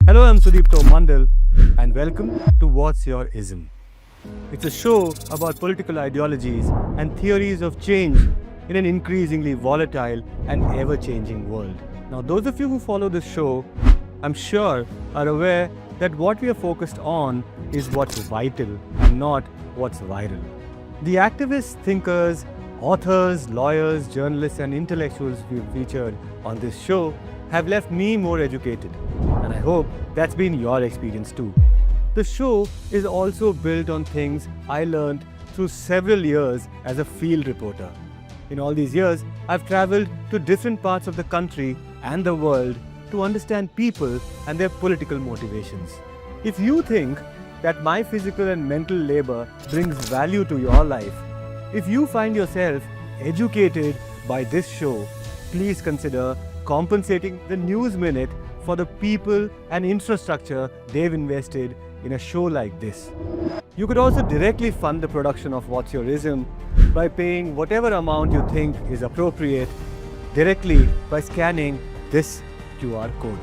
Hello, I'm Sudipto and Mondal, and welcome to What's Your ISM. It's a show about political ideologies and theories of change in an increasingly volatile and ever-changing world. Now, those of you who follow this show, I'm sure, are aware that what we are focused on is what's vital and not what's viral. The activists, thinkers, authors, lawyers, journalists, and intellectuals we've featured on this show have left me more educated, and I hope that's been your experience too. The show is also built on things I learned through several years as a field reporter. In all these years, I've traveled to different parts of the country and the world to understand people and their political motivations. If you think that my physical and mental labor brings value to your life, if you find yourself educated by this show, please consider compensating the News Minute for the people and infrastructure they've invested in a show like this. You could also directly fund the production of What's Your ISM by paying whatever amount you think is appropriate directly by scanning this QR code.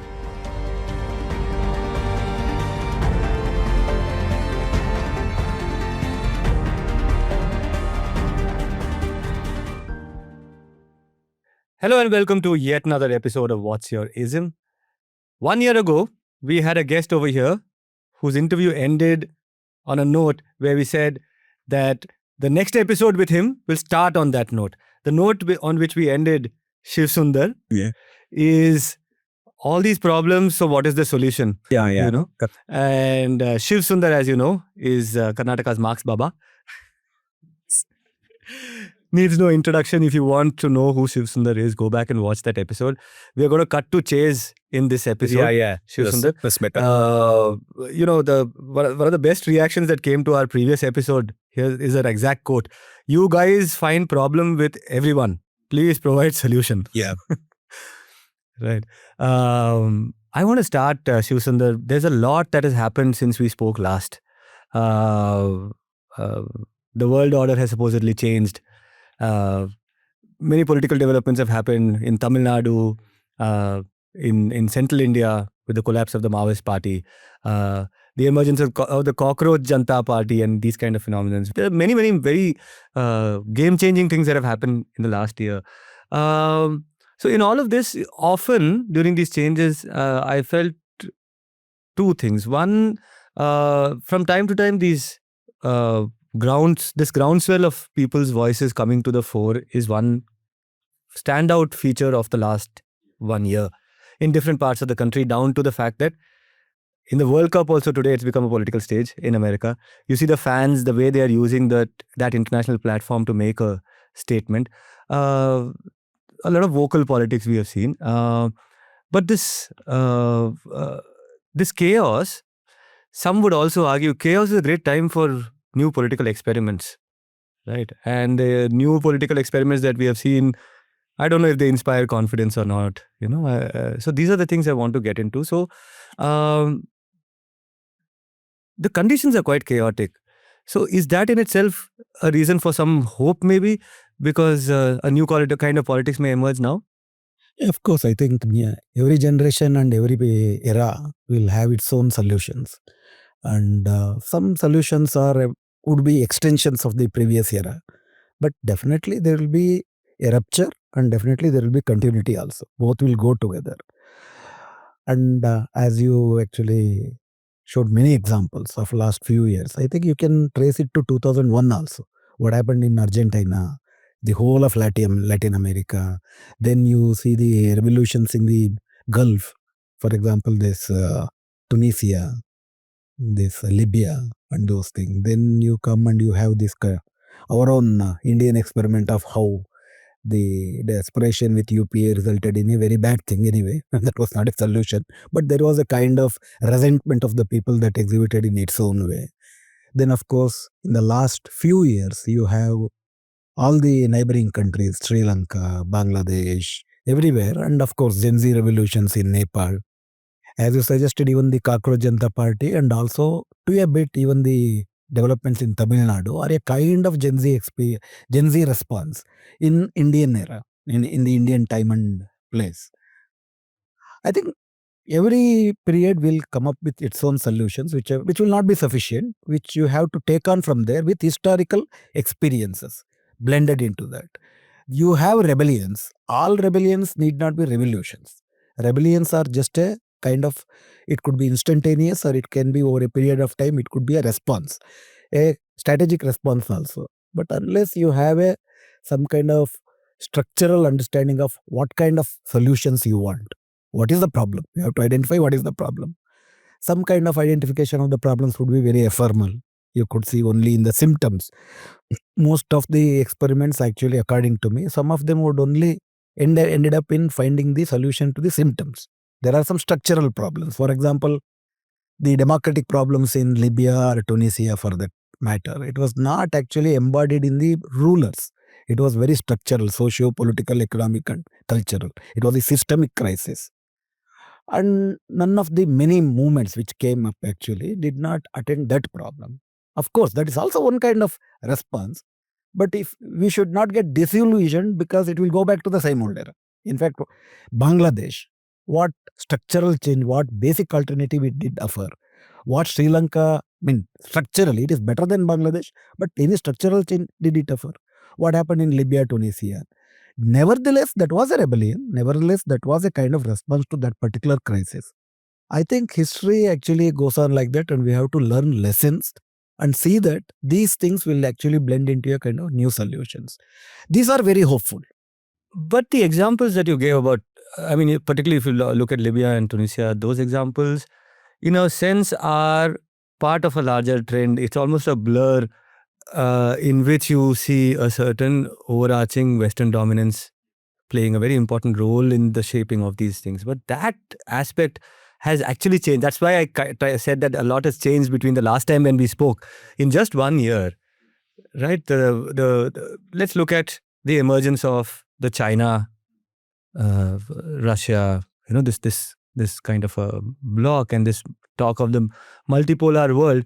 Hello and welcome to yet another episode of What's Your ISM. 1 year ago, we had a guest over here whose interview ended on a note where we said that the next episode with him will start on that note. The note on which we ended Shivasundar is all these problems, so what is the solution? You know? And Shivasundar, as you know, is Karnataka's Marx Baba. Needs no introduction. If you want to know who Shivasundar is, go back and watch that episode. We are going to cut to chase in this episode. Shivasundar. That's better. One of the best reactions that came to our previous episode, here is an exact quote. You guys find problem with everyone. Please provide solution. Yeah. Right. I want to start, Shivasundar. There's a lot that has happened since we spoke last. The world order has supposedly changed. Many political developments have happened in Tamil Nadu, in central India with the collapse of the Maoist party, the emergence of the cockroach Janta party and these kind of phenomena. There are many very game-changing things that have happened in the last year. So in all of this, often during these changes, I felt two things. One, from time to time, this groundswell of people's voices coming to the fore is one standout feature of the last 1 year in different parts of the country, down to the fact that in the World Cup also today it's become a political stage in America. You see the fans, the way they are using that international platform to make a statement. A lot of vocal politics we have seen. But this chaos, some would also argue, chaos is a great time for new political experiments, right? And the new political experiments that we have seen, I don't know if they inspire confidence or not, so these are the things I want to get into. So the conditions are quite chaotic. So is that in itself a reason for some hope maybe? Because a new kind of politics may emerge now? Of course, I think every generation and every era will have its own solutions. And some solutions would be extensions of the previous era. But definitely there will be a rupture and definitely there will be continuity also. Both will go together. And as you actually showed many examples of last few years, I think you can trace it to 2001 also. What happened in Argentina, the whole of Latin America. Then you see the revolutions in the Gulf. For example, this Tunisia, this Libya and those things. Then you come and you have this our own Indian experiment of how the desperation with UPA resulted in a very bad thing anyway. That was not a solution. But there was a kind of resentment of the people that exhibited in its own way. Then of course, in the last few years, you have all the neighboring countries, Sri Lanka, Bangladesh, everywhere. And of course, Gen Z revolutions in Nepal. As you suggested, even the Cockroach Janta Party and also to a bit even the developments in Tamil Nadu are a kind of Gen Z response in Indian era, in the Indian time and place. I think every period will come up with its own solutions, which will not be sufficient, which you have to take on from there with historical experiences blended into that. You have rebellions. All rebellions need not be revolutions. Rebellions are just a kind of, it could be instantaneous or it can be over a period of time, it could be a response, a strategic response also. But unless you have a some kind of structural understanding of what kind of solutions you want, what is the problem, you have to identify what is the problem. Some kind of identification of the problems would be very ephemeral. You could see only in the symptoms. Most of the experiments, actually, according to me, some of them would only ended up in finding the solution to the symptoms. There are some structural problems. For example, the democratic problems in Libya or Tunisia, for that matter, it was not actually embodied in the rulers. It was very structural, socio-political, economic, and cultural. It was a systemic crisis. And none of the many movements which came up actually did not attend that problem. Of course, that is also one kind of response. But if we should not get disillusioned, because it will go back to the same old era. In fact, Bangladesh, what structural change, what basic alternative it did offer, what Sri Lanka, I mean, structurally it is better than Bangladesh, but any structural change did it offer? What happened in Libya, Tunisia? Nevertheless, that was a rebellion. Nevertheless, that was a kind of response to that particular crisis. I think history actually goes on like that, and we have to learn lessons and see that these things will actually blend into a kind of new solutions. These are very hopeful. But the examples that you gave about, I mean, particularly if you look at Libya and Tunisia, those examples, in a sense, are part of a larger trend. It's almost a blur in which you see a certain overarching Western dominance playing a very important role in the shaping of these things. But that aspect has actually changed. That's why I said that a lot has changed between the last time when we spoke. In just 1 year, right? Let's look at the emergence of the China, Russia, this kind of a bloc and this talk of the multipolar world.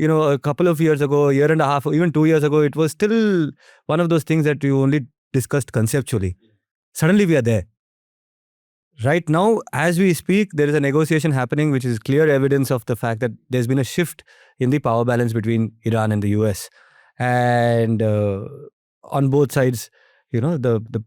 A couple of years ago, a year and a half, or even 2 years ago, it was still one of those things that you only discussed conceptually. Suddenly we are there. Right now, as we speak, there is a negotiation happening, which is clear evidence of the fact that there's been a shift in the power balance between Iran and the US. And on both sides, the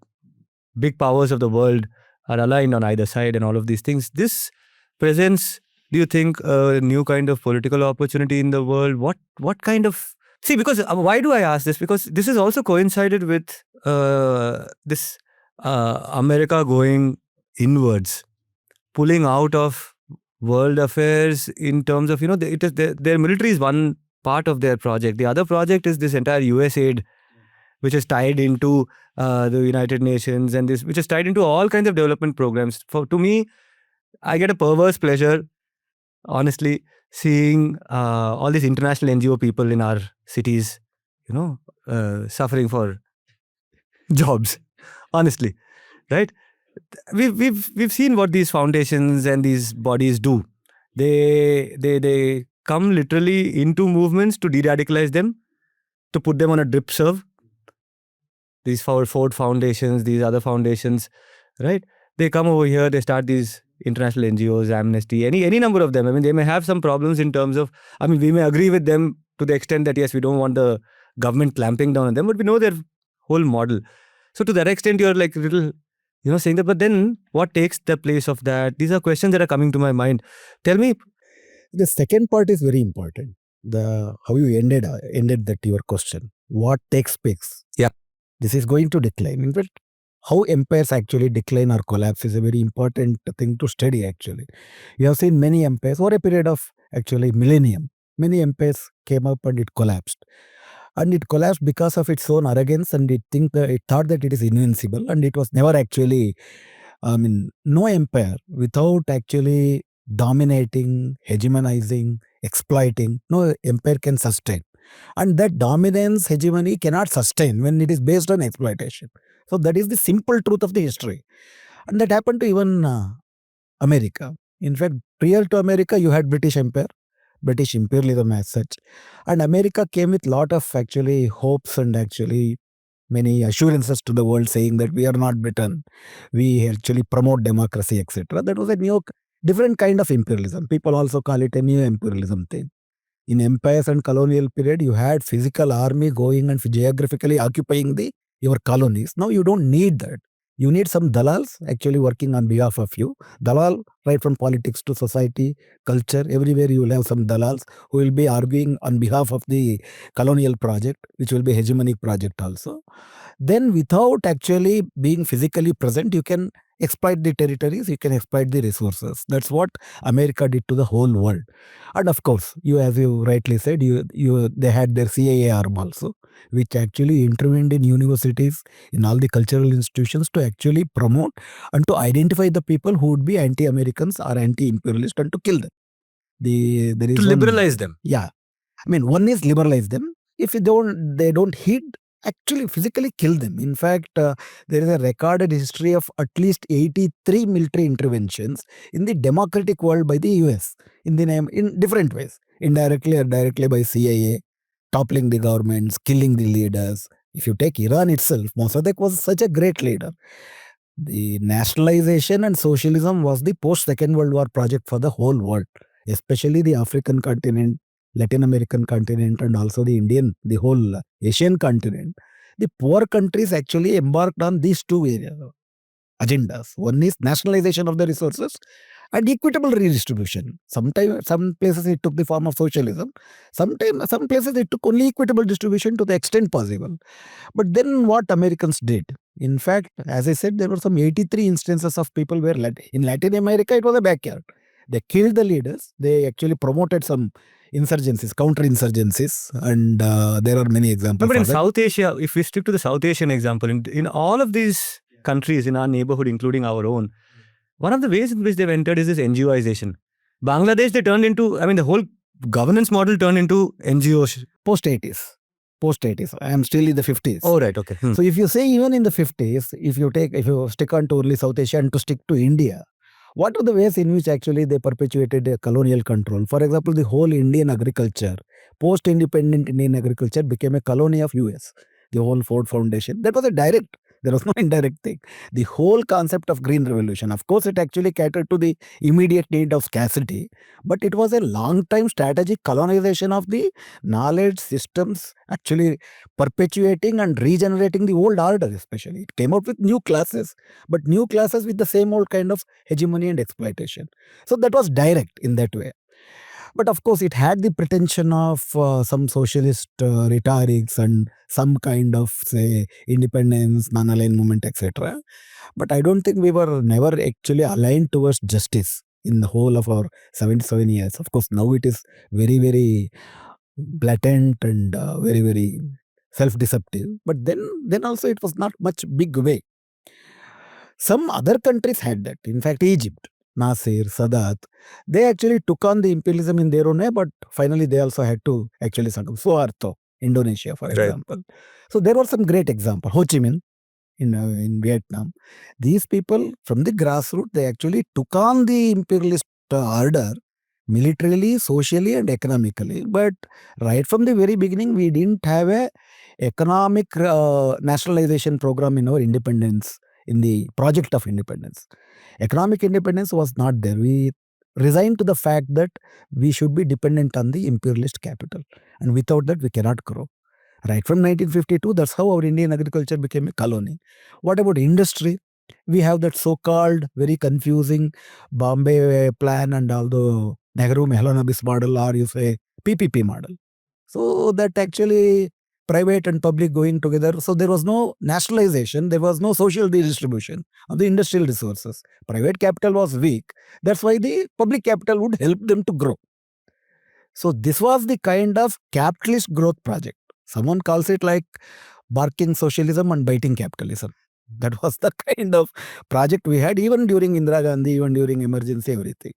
big powers of the world are aligned on either side and all of these things. This presents, do you think, a new kind of political opportunity in the world? What kind of... See, because why do I ask this? Because this is also coincided with this America going inwards, pulling out of world affairs in terms of, their military is one part of their project. The other project is this entire US aid, which is tied into the United Nations, and which is tied into all kinds of development programs. To me, I get a perverse pleasure, honestly, seeing all these international NGO people in our cities, suffering for jobs, honestly, right? We've seen what these foundations and these bodies do. They come literally into movements to de-radicalize them, to put them on a drip serve. These Ford foundations, these other foundations, right? They come over here, they start these international NGOs, Amnesty, any number of them. I mean, they may have some problems in terms of, we may agree with them to the extent that, yes, we don't want the government clamping down on them, but we know their whole model. So to that extent, you're like little, saying that, but then what takes the place of that? These are questions that are coming to my mind. Tell me. The second part is very important. How you ended that your question. What takes place? Yeah. This is going to decline. In fact, how empires actually decline or collapse is a very important thing to study actually. You have seen many empires over a period of actually millennium. Many empires came up and it collapsed. And it collapsed because of its own arrogance, and it thought that it is invincible, and it was never actually, no empire without actually dominating, hegemonizing, exploiting, no empire can sustain. And that dominance, hegemony cannot sustain when it is based on exploitation. So that is the simple truth of the history. And that happened to even America. In fact, prior to America, you had British Empire, British imperialism as such. And America came with lot of actually hopes and actually many assurances to the world saying that we are not Britain. We actually promote democracy, etc. That was a different kind of imperialism. People also call it a new imperialism thing. In empires and colonial period, you had physical army going and geographically occupying your colonies. Now you don't need that. You need some dalals actually working on behalf of you. Dalal, right from politics to society, culture, everywhere you will have some dalals who will be arguing on behalf of the colonial project, which will be hegemonic project also. Then without actually being physically present, you can exploit the territories, you can exploit the resources. That's what America did to the whole world. And of course, as you rightly said, they had their CIA arm also, which actually intervened in universities, in all the cultural institutions to actually promote and to identify the people who would be anti-Americans or anti-imperialist and to kill them. There is To liberalize them. Yeah, I mean, one is liberalize them. If they don't hit, actually physically kill them. In fact, there is a recorded history of at least 83 military interventions in the democratic world by the US in different ways, indirectly or directly by CIA, toppling the governments, killing the leaders. If you take Iran itself, Mossadegh was such a great leader. The nationalization and socialism was the post-Second World War project for the whole world, especially the African continent, Latin American continent, and also the whole Asian continent. The poor countries actually embarked on these two agendas. One is nationalization of the resources and equitable redistribution. Sometimes, some places it took the form of socialism. Some places it took only equitable distribution to the extent possible. But then what Americans did, in fact, as I said, there were some 83 instances of people where in Latin America it was a backyard. They killed the leaders. They actually promoted some insurgencies, counter-insurgencies, and there are many examples. But in South Asia, if we stick to the South Asian example, in all of these countries in our neighborhood, including our own, one of the ways in which they've entered is this NGOization. Bangladesh, they turned into, the whole governance model turned into NGOs. Post-80s. I am still in the 50s. Oh, right, okay. So if you say even in the 50s, if you stick on to only South Asia and to stick to India, what are the ways in which actually they perpetuated a colonial control? For example, the whole Indian agriculture, post-independent Indian agriculture became a colony of US. The whole Ford Foundation, that was a direct. There was no indirect thing. The whole concept of green revolution, of course, it actually catered to the immediate need of scarcity, but it was a long-time strategic colonization of the knowledge systems, actually perpetuating and regenerating the old order especially. It came out with new classes, but new classes with the same old kind of hegemony and exploitation. So that was direct in that way. But of course, it had the pretension of some socialist rhetorics and some kind of, say, independence, non-aligned movement, etc. But I don't think we were never actually aligned towards justice in the whole of our 77 years. Of course, now it is very, very blatant and very, very self-deceptive. But then also it was not much big way. Some other countries had that. In fact, Egypt, Nasir, Sadat, they actually took on the imperialism in their own way, but finally they also had to actually succumb. Suharto, Indonesia, for example. So there were some great examples. Ho Chi Minh in Vietnam. These people from the grassroots, they actually took on the imperialist order militarily, socially, and economically. But right from the very beginning, we didn't have a economic nationalization program in our independence, in the project of independence. Economic independence was not there. We resigned to the fact that we should be dependent on the imperialist capital. And without that, we cannot grow. Right from 1952, that's how our Indian agriculture became a colony. What about industry? We have that so-called very confusing Bombay plan and all the Nehru-Mahalanobis model, or you say PPP model. So that actually private and public going together. So there was no nationalization. There was no social redistribution of the industrial resources. Private capital was weak. That's why the public capital would help them to grow. So this was the kind of capitalist growth project. Someone calls it like barking socialism and biting capitalism. That was the kind of project we had even during Indira Gandhi, even during emergency, everything.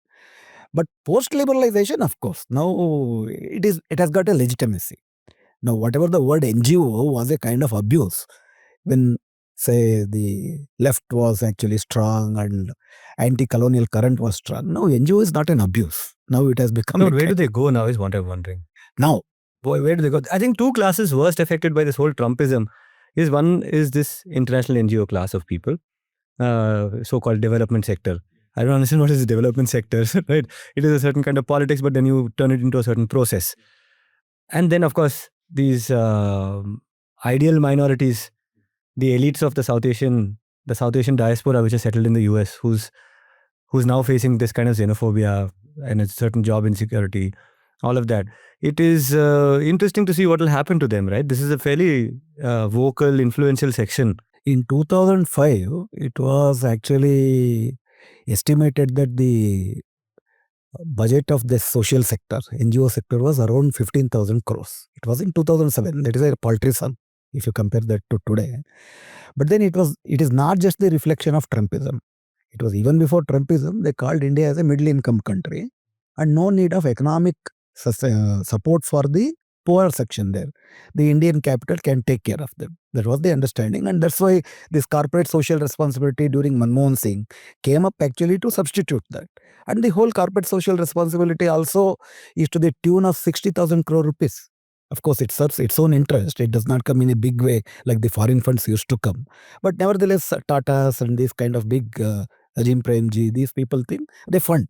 But post-liberalization, of course, now it has got a legitimacy. Now, whatever the word NGO was a kind of abuse when, say, the left was actually strong and anti-colonial current was strong. Now, NGO is not an abuse. Now it has become. No, where do they go now is what I'm wondering. Now, where do they go? I think two classes worst affected by this whole Trumpism is one is this international NGO class of people, so-called development sector. I don't understand what is the development sector, right? It is a certain kind of politics, but then you turn it into a certain process. And then, of course, these ideal minorities, the elites of the South Asian diaspora, which is settled in the US, who's now facing this kind of xenophobia and a certain job insecurity, all of that. It is interesting to see what will happen to them, right? This is a fairly vocal, influential section. In 2005, it was actually estimated that the budget of the social sector, NGO sector, was around 15,000 crores. It was in 2007. That is a paltry sum if you compare that to today. But then it is not just the reflection of Trumpism. It was even before Trumpism, they called India as a middle income country and no need of economic support for the poor section there. The Indian capital can take care of them. That was the understanding, and that's why this corporate social responsibility during Manmohan Singh came up actually to substitute that. And the whole corporate social responsibility also is to the tune of 60,000 crore rupees. Of course, it serves its own interest. It does not come in a big way like the foreign funds used to come. But nevertheless, Tatas and these kind of big Ajim Premji, these people think they fund.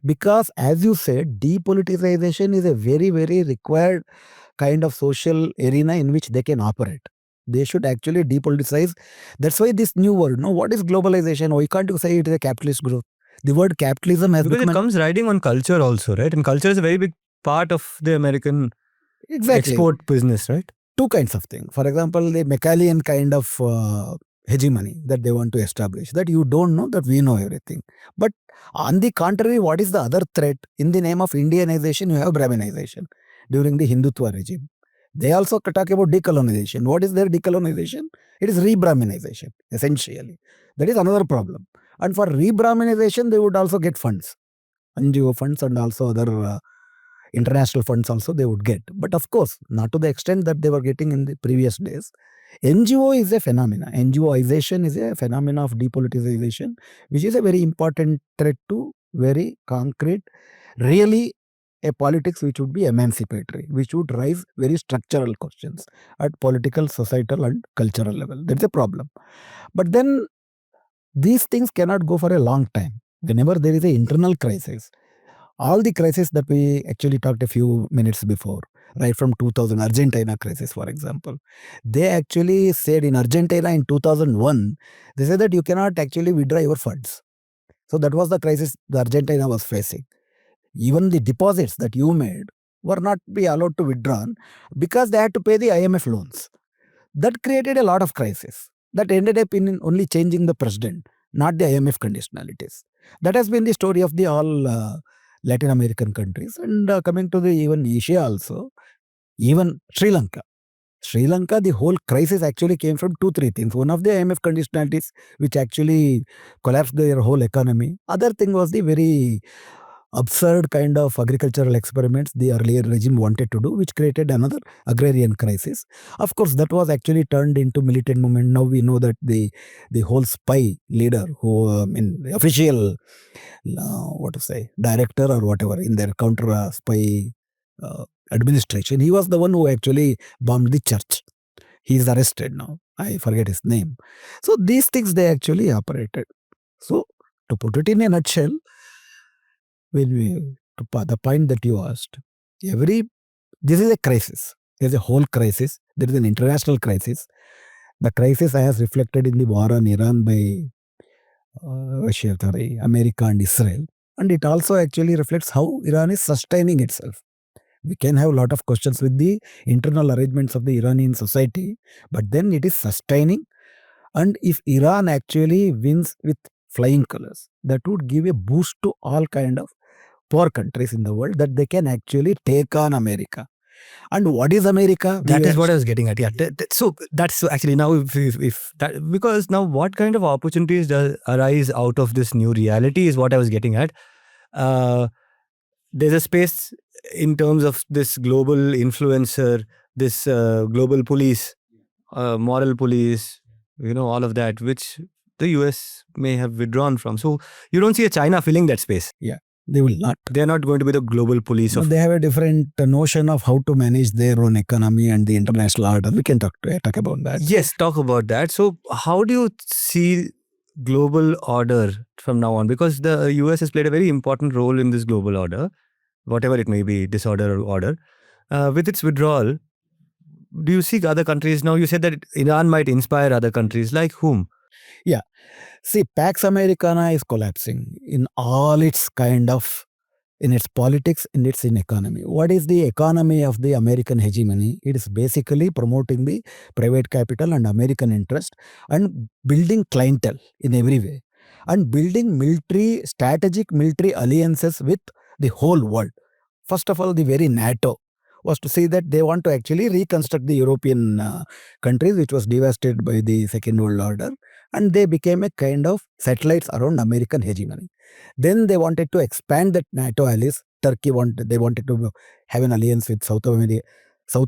Because as you said, depoliticization is a very, very required kind of social arena in which they can operate. They should actually depoliticize. That's why this new word, no, what is globalization? Why can't you say it is a capitalist growth? The word capitalism has Because become it comes riding on culture also, right? And culture is a very big part of the American export business, right? Two kinds of things. For example, the Machiavellian kind of hegemony that they want to establish, that you don't know, that we know everything. But on the contrary, what is the other threat? In the name of Indianization, you have Brahminization during the Hindutva regime. They also talk about decolonization. What is their decolonization? It is re-Brahminization, essentially. That is another problem. And for re-Brahminization, they would also get funds, NGO funds and also other international funds also they would get. But of course, not to the extent that they were getting in the previous days. NGO is a phenomena. NGOization is a phenomena of depoliticization, which is a very important threat to very concrete, really a politics which would be emancipatory, which would raise very structural questions at political, societal and cultural level. That's a problem. But then these things cannot go for a long time. Whenever there is an internal crisis, all the crises that we actually talked a few minutes before, right from 2000, Argentina crisis, for example, they actually said in Argentina in 2001, they said that you cannot actually withdraw your funds. So that was the crisis the Argentina was facing. Even the deposits that you made were not be allowed to withdraw because they had to pay the IMF loans. That created a lot of crisis. That ended up in only changing the president, not the IMF conditionalities. That has been the story of the all Latin American countries. And coming to the even Asia also, even Sri Lanka. Sri Lanka, the whole crisis actually came from 2-3 things. One of the IMF conditionalities, which actually collapsed their whole economy. Other thing was the very absurd kind of agricultural experiments the earlier regime wanted to do, which created another agrarian crisis. Of course, that was actually turned into militant movement. Now we know that the whole spy leader who, the official, director or whatever in their counter spy administration, he was the one who actually bombed the church. He is arrested now. I forget his name. So these things they actually operated. So to put it in a nutshell, the point that you asked, this is a crisis. There is a whole crisis. There is an international crisis. The crisis as reflected in the war on Iran by America and Israel. And it also actually reflects how Iran is sustaining itself. We can have a lot of questions with the internal arrangements of the Iranian society, but then it is sustaining. And if Iran actually wins with flying colors, that would give a boost to all kind of poor countries in the world, that they can actually take on America. And what is America? That is what I was getting at. Yeah. So that's actually now if that, because now what kind of opportunities does arise out of this new reality is what I was getting at. There's a space in terms of this global influencer, this global police, moral police, all of that, which the US may have withdrawn from. So you don't see a China filling that space. Yeah. They will not. They are not going to be the global police. They have a different notion of how to manage their own economy and the international order. We can talk about that. Yes, talk about that. So how do you see global order from now on? Because the US has played a very important role in this global order, whatever it may be, disorder or order. With its withdrawal, do you see other countries now? You said that Iran might inspire other countries. Like whom? Yeah. See, Pax Americana is collapsing in all its kind of, in its politics, in its in economy. What is the economy of the American hegemony? It is basically promoting the private capital and American interest and building clientele in every way and building strategic military alliances with the whole world. First of all, the very NATO was to say that they want to actually reconstruct the European countries, which was devastated by the Second World Order, and they became a kind of satellites around American hegemony. Then they wanted to expand that NATO allies. They wanted to have an alliance with South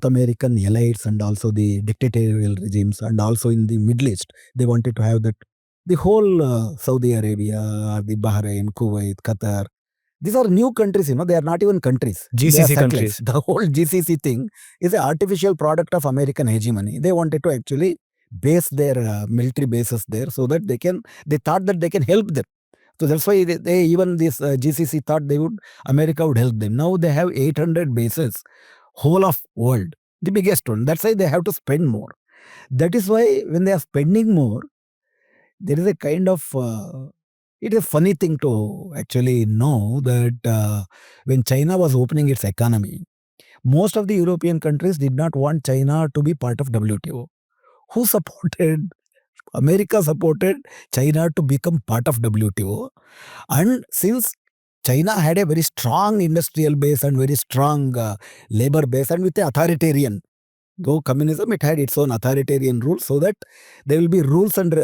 American allies and also the dictatorial regimes, and also in the Middle East they wanted to have that the whole Saudi Arabia, the Bahrain, Kuwait, Qatar. These are new countries, they are not even countries. They are GCC satellites. countries. The whole GCC thing is an artificial product of American hegemony. They wanted to actually base their military bases there so that they thought that they can help them. So that's why they even this GCC thought America would help them. Now they have 800 bases, whole of world, the biggest one. That's why they have to spend more. That is why when they are spending more, there is a kind of it is a funny thing to actually know that when China was opening its economy, most of the European countries did not want China to be part of WTO. Who supported? America supported China to become part of WTO. And since China had a very strong industrial base and very strong labor base and with the authoritarian, though communism, it had its own authoritarian rules, so that there will be rules and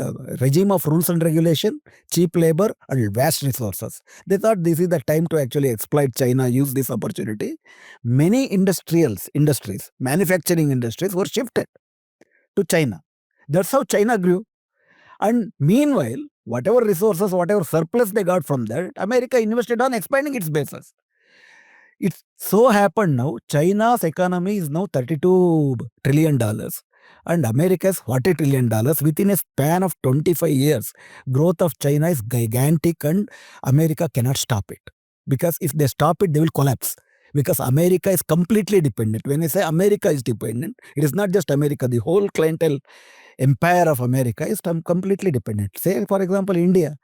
regime of rules and regulation, cheap labor and vast resources. They thought this is the time to actually exploit China, use this opportunity. Many industries, manufacturing industries were shifted to China. That's how China grew. And meanwhile, whatever resources, whatever surplus they got from that, America invested on expanding its bases. It so happened now, China's economy is now $32 trillion and America's $40 trillion within a span of 25 years. Growth of China is gigantic and America cannot stop it. Because if they stop it, they will collapse. Because America is completely dependent. When I say America is dependent, it is not just America. The whole clientele empire of America is completely dependent. Say, for example, India.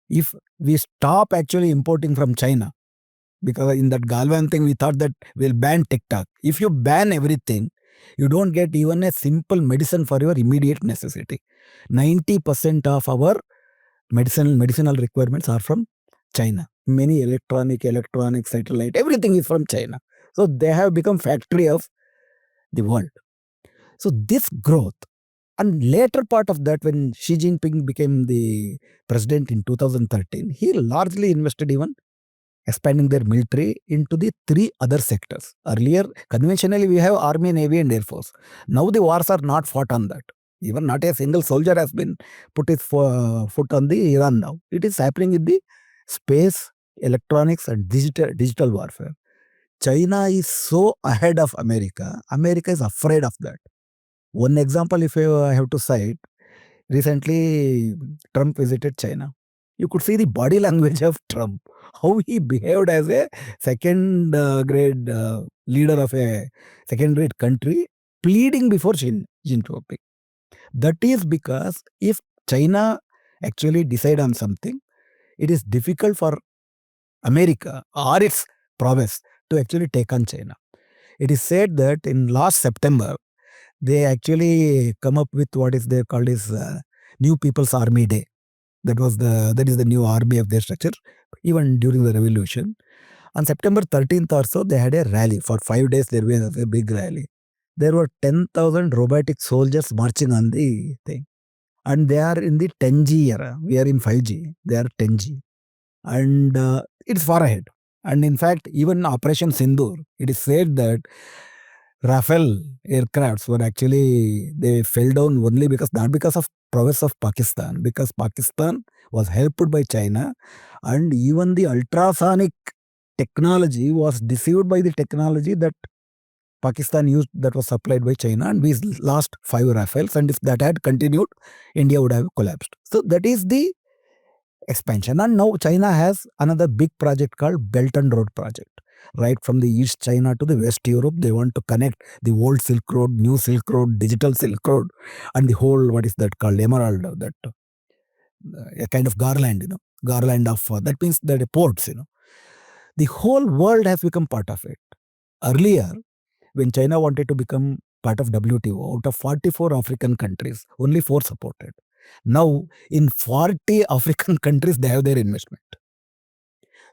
If we stop actually importing from China, because in that Galvan thing, we thought that we'll ban TikTok. If you ban everything, you don't get even a simple medicine for your immediate necessity. 90% of our medicinal requirements are from China. Many electronic, satellite, everything is from China. So they have become factory of the world. So this growth, and later part of that, when Xi Jinping became the president in 2013, he largely invested even expanding their military into the three other sectors. Earlier, conventionally, we have army, navy and air force. Now the wars are not fought on that. Even not a single soldier has been put his foot on the Iran now. It is happening in the space, electronics and digital warfare. China is so ahead of America. America is afraid of that. One example, if I have to cite, recently Trump visited China. You could see the body language of Trump, how he behaved as a second grade leader of a second grade country, pleading before Xi Jinping. That is because if China actually decide on something, it is difficult for America or its prowess to actually take on China. It is said that in last September, they actually come up with what is they called as New People's Army Day. That is the new army of their structure. Even during the revolution, on September 13th or so, they had a rally for 5 days. There was a big rally. There were 10,000 robotic soldiers marching on the thing, and they are in the 10G era. We are in 5G. They are 10G, and it's far ahead. And in fact, even Operation Sindoor, it is said that Rafale aircrafts were actually, they fell down only because, not because of prowess of Pakistan, because Pakistan was helped by China, and even the ultrasonic technology was deceived by the technology that Pakistan used that was supplied by China, and we lost 5 Rafales. And if that had continued, India would have collapsed. So that is the expansion. And now China has another big project called Belt and Road Project. Right from the East China to the West Europe, they want to connect the old Silk Road, new Silk Road, digital Silk Road, and the whole, what is that called, emerald, that a kind of garland, garland of, that means that ports, The whole world has become part of it. Earlier, when China wanted to become part of WTO, out of 44 African countries, only 4 supported. Now, in 40 African countries, they have their investment.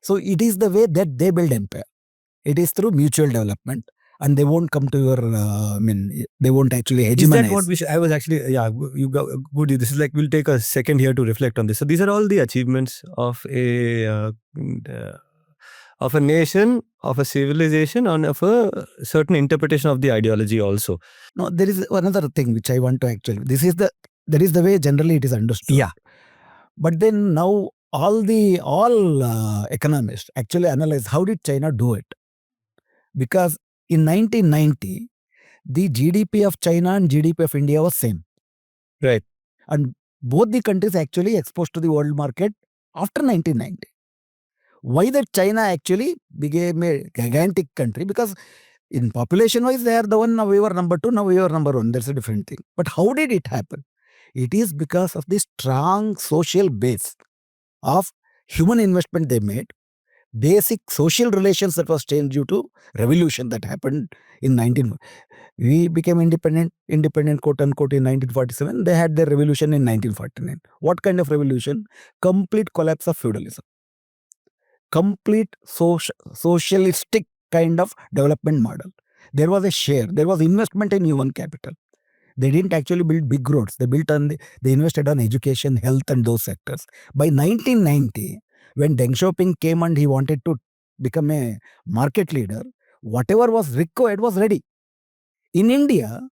So it is the way that they build empire. It is through mutual development, and they won't come to your, they won't actually hegemonize. Is that what we should, I was actually, you got good. This is like, we'll take a second here to reflect on this. So these are all the achievements of a nation, of a civilization, and of a certain interpretation of the ideology also. No, there is another thing which I want to actually, that is the way generally it is understood. Yeah. But then now all economists actually analyze how did China do it. Because in 1990, the GDP of China and GDP of India was same. Right. And both the countries actually exposed to the world market after 1990. Why that China actually became a gigantic country? Because in population wise, they are the one, now we were number 2, now we are number 1. That's a different thing. But how did it happen? It is because of the strong social base of human investment they made, basic social relations that was changed due to revolution that happened in 19. We became independent quote unquote in 1947. They had their revolution in 1949. What kind of revolution? Complete collapse of feudalism. Complete socialistic kind of development model. There was a share. There was investment in human capital. They didn't actually build big roads. They invested on education, health, and those sectors. By 1990, when Deng Xiaoping came and he wanted to become a market leader, whatever was required was ready. In India,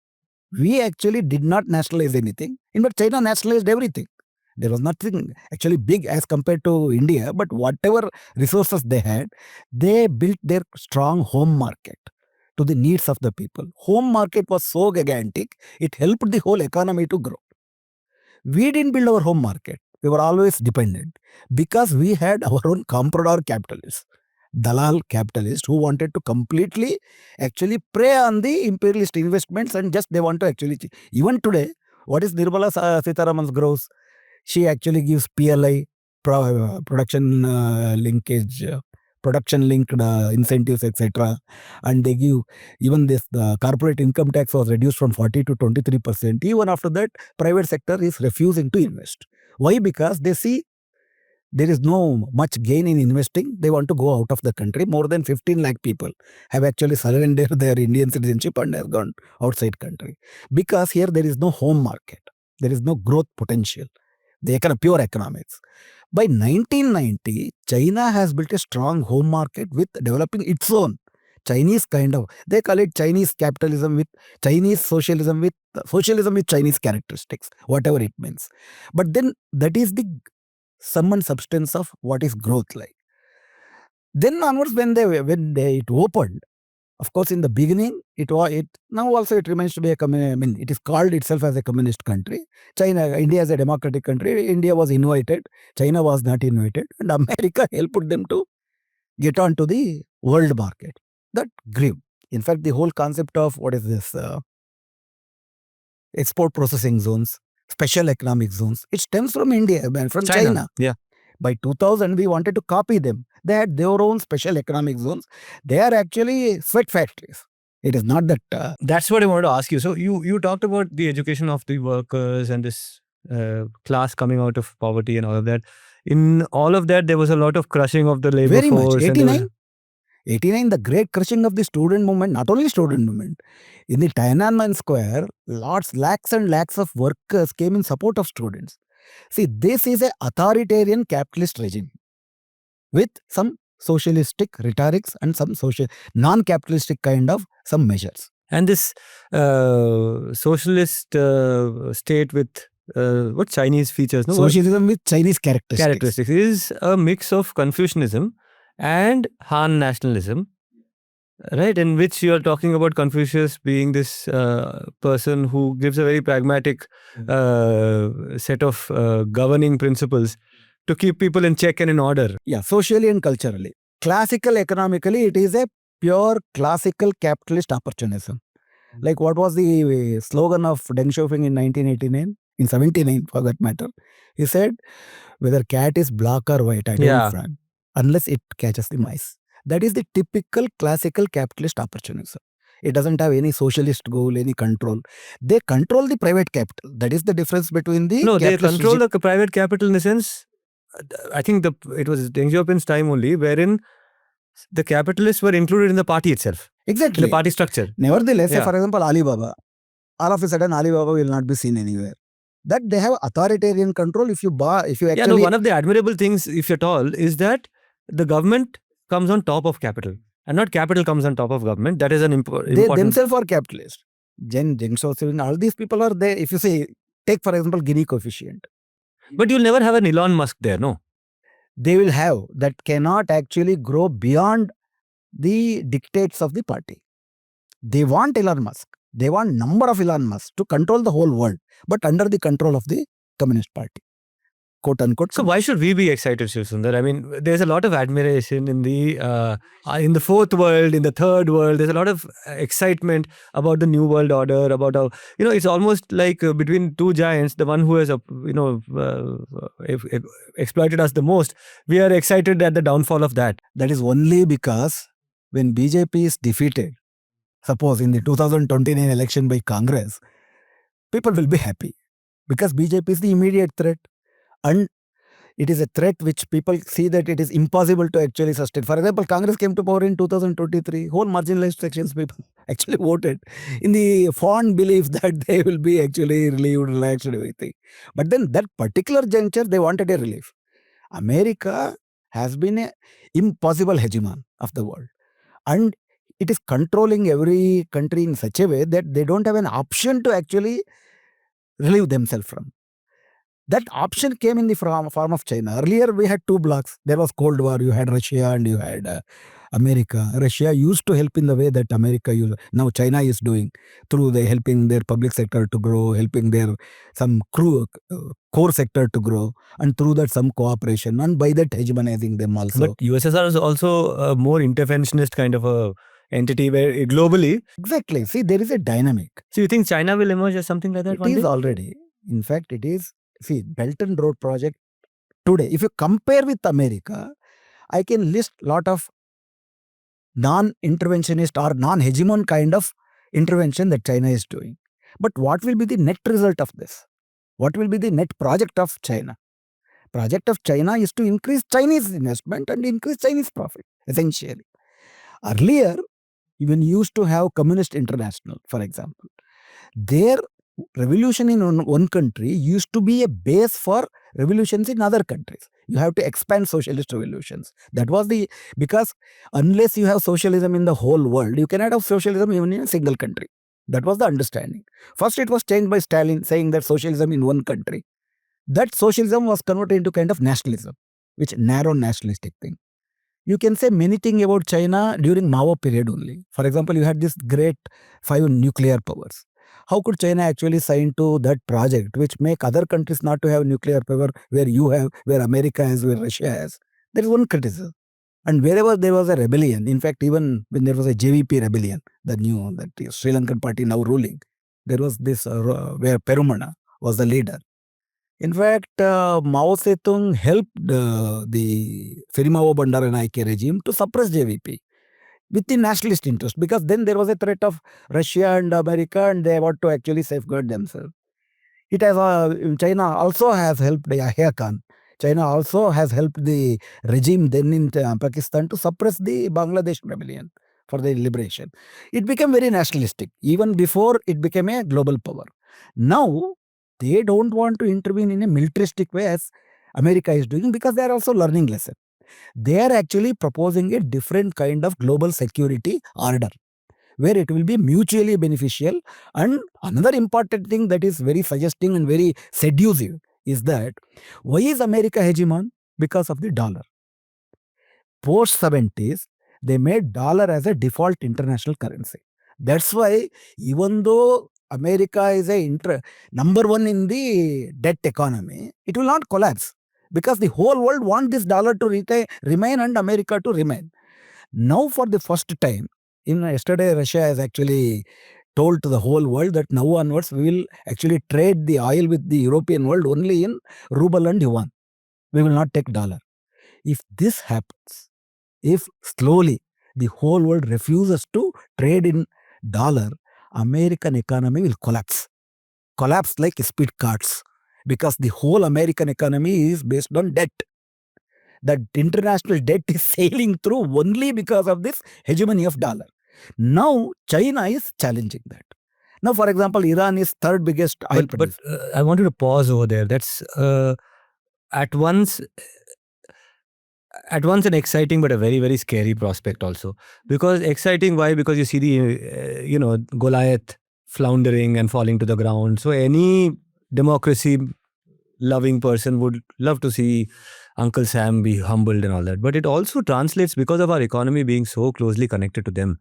we actually did not nationalize anything. In fact, China nationalized everything. There was nothing actually big as compared to India, but whatever resources they had, they built their strong home market to the needs of the people. Home market was so gigantic, it helped the whole economy to grow. We didn't build our home market. We were always dependent because we had our own comprador capitalists, dalal capitalists who wanted to completely actually prey on the imperialist investments, and just they want to actually, even today, what is Nirmala Sitharaman's gross? She actually gives PLI, production linkage, production linked incentives, etc. And they give, even this, the corporate income tax was reduced from 40 to 23%. Even after that, private sector is refusing to invest. Why? Because they see there is no much gain in investing. They want to go out of the country. More than 15 lakh people have actually surrendered their Indian citizenship and have gone outside country. Because here there is no home market. There is no growth potential. The pure economics. By 1990, China has built a strong home market with developing its own Chinese kind of, they call it Chinese capitalism with Chinese socialism with Chinese characteristics, whatever it means. But then that is the sum and substance of what is growth like. Then onwards, when it opened, of course, in the beginning, now also it remains to be it is called itself as a communist country. India is a democratic country. India was invited. China was not invited. And America helped them to get onto the world market. That grew. In fact, the whole concept of what is this, export processing zones, special economic zones, it stems from India, from China. Yeah. By 2000, we wanted to copy them. They had their own special economic zones. They are actually sweat factories. It is not that. That's what I wanted to ask you. So you talked about the education of the workers and this class coming out of poverty and all of that. In all of that, there was a lot of crushing of the labor Very force. Much. 89, the great crushing of the student movement, not only student movement. In the Tiananmen Square, lakhs and lakhs of workers came in support of students. See, this is an authoritarian capitalist regime with some socialistic rhetorics and some non-capitalistic kind of some measures. And this socialist state with what Chinese features? No? Socialism with Chinese characteristics is a mix of Confucianism and Han nationalism. Right, in which you are talking about Confucius being this person who gives a very pragmatic set of governing principles to keep people in check and in order. Yeah, socially and culturally. Classical economically, it is a pure classical capitalist opportunism. Like what was the slogan of Deng Xiaoping in 1989? In 79, for that matter. He said, whether cat is black or white, I don't Yeah. run unless it catches the mice. That is the typical classical capitalist opportunism. It doesn't have any socialist goal, any control. They control the private capital. That is the difference between the No, they capitalist control regime. the private capital in the sense, I think it was Deng Xiaoping's time only, wherein the capitalists were included in the party itself, in Exactly. the party structure. Nevertheless, say Yeah. for example, Alibaba, all of a sudden Alibaba will not be seen anywhere. That they have authoritarian control. If you actually Yeah, no, one of the admirable things, if at all, is that the government comes on top of capital, and not capital comes on top of government. That is an they important. themselves are capitalist. Deng Xiaoping, all these people are there. If you say, take for example Gini coefficient, But you'll never have an Elon Musk there, no? they will have that cannot actually grow beyond the dictates of the party. They want Elon Musk. They want number of Elon Musk to control the whole world, but under the control of the Communist Party. Quote unquote. So why should we be excited, Shivasundar? I mean, there's a lot of admiration in the fourth world, in the third world. There's a lot of excitement about the new world order, about how, it's almost like between two giants, the one who has, exploited us the most. We are excited at the downfall of that. That is only because when BJP is defeated, suppose in the 2029 election by Congress, people will be happy because BJP is the immediate threat. And it is a threat which people see that it is impossible to actually sustain. For example, Congress came to power in 2023. Whole marginalized sections people actually voted in the fond belief that they will be actually relieved, relaxed, and everything. But then that particular juncture, they wanted a relief. America has been an impossible hegemon of the world. And it is controlling every country in such a way that they don't have an option to actually relieve themselves from. That option came in the form of China. Earlier, we had two blocks. There was Cold War. You had Russia and you had America. Russia used to help in the way that America used. Now China is doing through the helping their public sector to grow, helping their some core sector to grow, and through that some cooperation, and by that hegemonizing them also. But USSR is also a more interventionist kind of a entity where globally. Exactly. See, there is a dynamic. So you think China will emerge as something like that one day? It is already. In fact, it is. See, Belt and Road project today, if you compare with America, I can list lot of non-interventionist or non-hegemon kind of intervention that China is doing. But what will be the net result of this? What will be the net project of China? Project of China is to increase Chinese investment and increase Chinese profit, essentially. Earlier, even used to have Communist International, for example. Their revolution in one country used to be a base for revolutions in other countries. You have to expand socialist revolutions. That was because unless you have socialism in the whole world, you cannot have socialism even in a single country. That was the understanding. First, it was changed by Stalin saying that socialism in one country. That socialism was converted into kind of nationalism, which narrow nationalistic thing. You can say many things about China during Mao period only. For example, you had this great 5 nuclear powers. How could China actually sign to that project which make other countries not to have nuclear power where you have, where America has, where Russia has? There is one criticism. And wherever there was a rebellion, in fact, even when there was a JVP rebellion, that Sri Lankan party now ruling, there was this where Perumana was the leader. In fact, Mao Zedong helped the Firimao Bandaranaike regime to suppress JVP with the nationalist interest, because then there was a threat of Russia and America and they want to actually safeguard themselves. It has China also has helped Yahya Khan. China also has helped the regime then in Pakistan to suppress the Bangladesh rebellion for the liberation. It became very nationalistic even before it became a global power. Now, they don't want to intervene in a militaristic way as America is doing, because they are also learning lesson. They are actually proposing a different kind of global security order where it will be mutually beneficial. And another important thing that is very suggesting and very seductive is that why is America hegemon? Because of the dollar. Post 70s, They made dollar as a default international currency. That's why even though America is number one in the debt economy, it will not collapse because the whole world want this dollar to remain and America to remain. Now for the first time, yesterday Russia has actually told to the whole world that now onwards we will actually trade the oil with the European world only in ruble and yuan. We will not take dollar. If this happens, if slowly the whole world refuses to trade in dollar, American economy will collapse. Collapse like speed carts because the whole American economy is based on debt. That international debt is sailing through only because of this hegemony of dollar. Now China is challenging that. Now, for example, Iran is third biggest oil producer. But I wanted to pause over there. That's at once an exciting but a very, very scary prospect also. Because exciting, why? Because you see the Goliath floundering and falling to the ground. So any democracy loving person would love to see Uncle Sam be humbled and all that. But it also translates, because of our economy being so closely connected to them,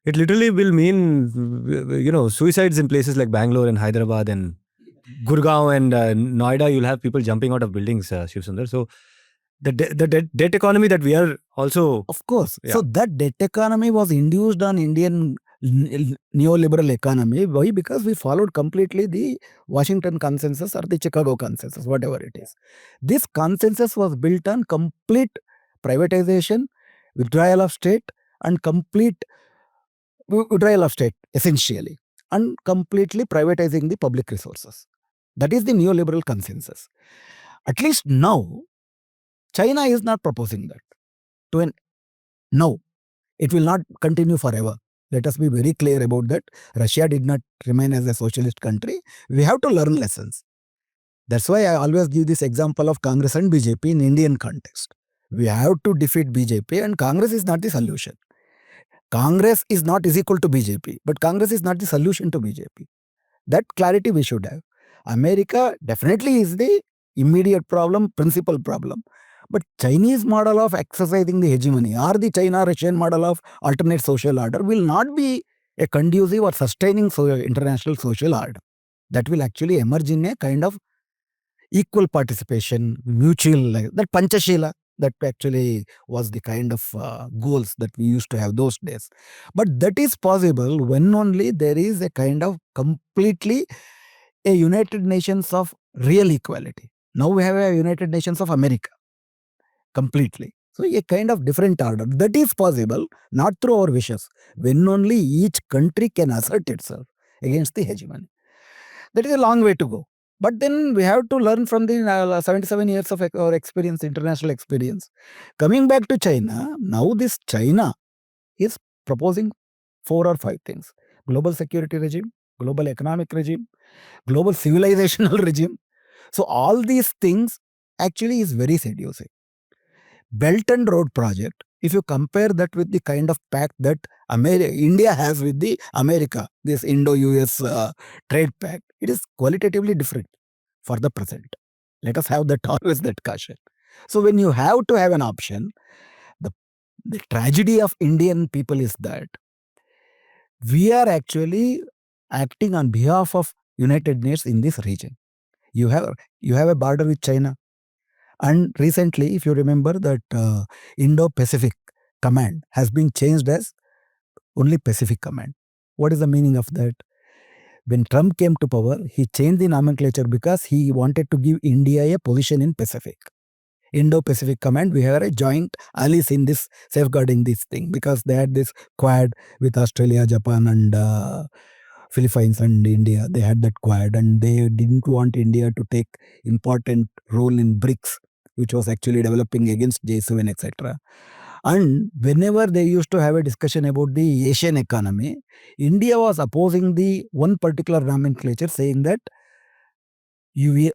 it literally will mean suicides in places like Bangalore and Hyderabad and Gurgaon and Noida. You'll have people jumping out of buildings, Shivasundar. So the debt economy that we are also... Of course. Yeah. So that debt economy was induced on Indian neoliberal economy. Why? Because we followed completely the Washington consensus or the Chicago consensus, whatever it is. This consensus was built on complete privatization, withdrawal of state, and complete withdrawal of state, essentially, and completely privatizing the public resources. That is the neoliberal consensus. At least now, China is not proposing that. No, it will not continue forever. Let us be very clear about that. Russia did not remain as a socialist country. We have to learn lessons. That's why I always give this example of Congress and BJP in Indian context. We have to defeat BJP, and Congress is not the solution. Congress is equal to BJP, but Congress is not the solution to BJP. That clarity we should have. America definitely is the immediate problem, principal problem. But Chinese model of exercising the hegemony or the China-Russian model of alternate social order will not be a conducive or sustaining international social order. That will actually emerge in a kind of equal participation, mutual, that Panchashila, that actually was the kind of goals that we used to have those days. But that is possible when only there is a kind of completely a United Nations of real equality. Now we have a United Nations of America. Completely. So a kind of different order. That is possible, not through our wishes, when only each country can assert itself against the hegemony. That is a long way to go. But then we have to learn from the 77 years of our experience, international experience. Coming back to China, now this China is proposing 4 or 5 things. Global security regime, global economic regime, global civilizational regime. So all these things actually is very seducing. Belt and Road project, if you compare that with the kind of pact that India has with the America, this Indo-US trade pact, it is qualitatively different for the present. Let us have that always that caution. So when you have to have an option, the tragedy of Indian people is that we are actually acting on behalf of United Nations in this region. You have a border with China. And recently, if you remember that Indo-Pacific Command has been changed as only Pacific Command. What is the meaning of that? When Trump came to power, he changed the nomenclature because he wanted to give India a position in Pacific. Indo-Pacific Command, we have a joint allies in this safeguarding this thing because they had this quad with Australia, Japan and Philippines and India. They had that quad and they didn't want India to take important role in BRICS, which was actually developing against J7, etc. And whenever they used to have a discussion about the Asian economy, India was opposing the one particular nomenclature, saying that you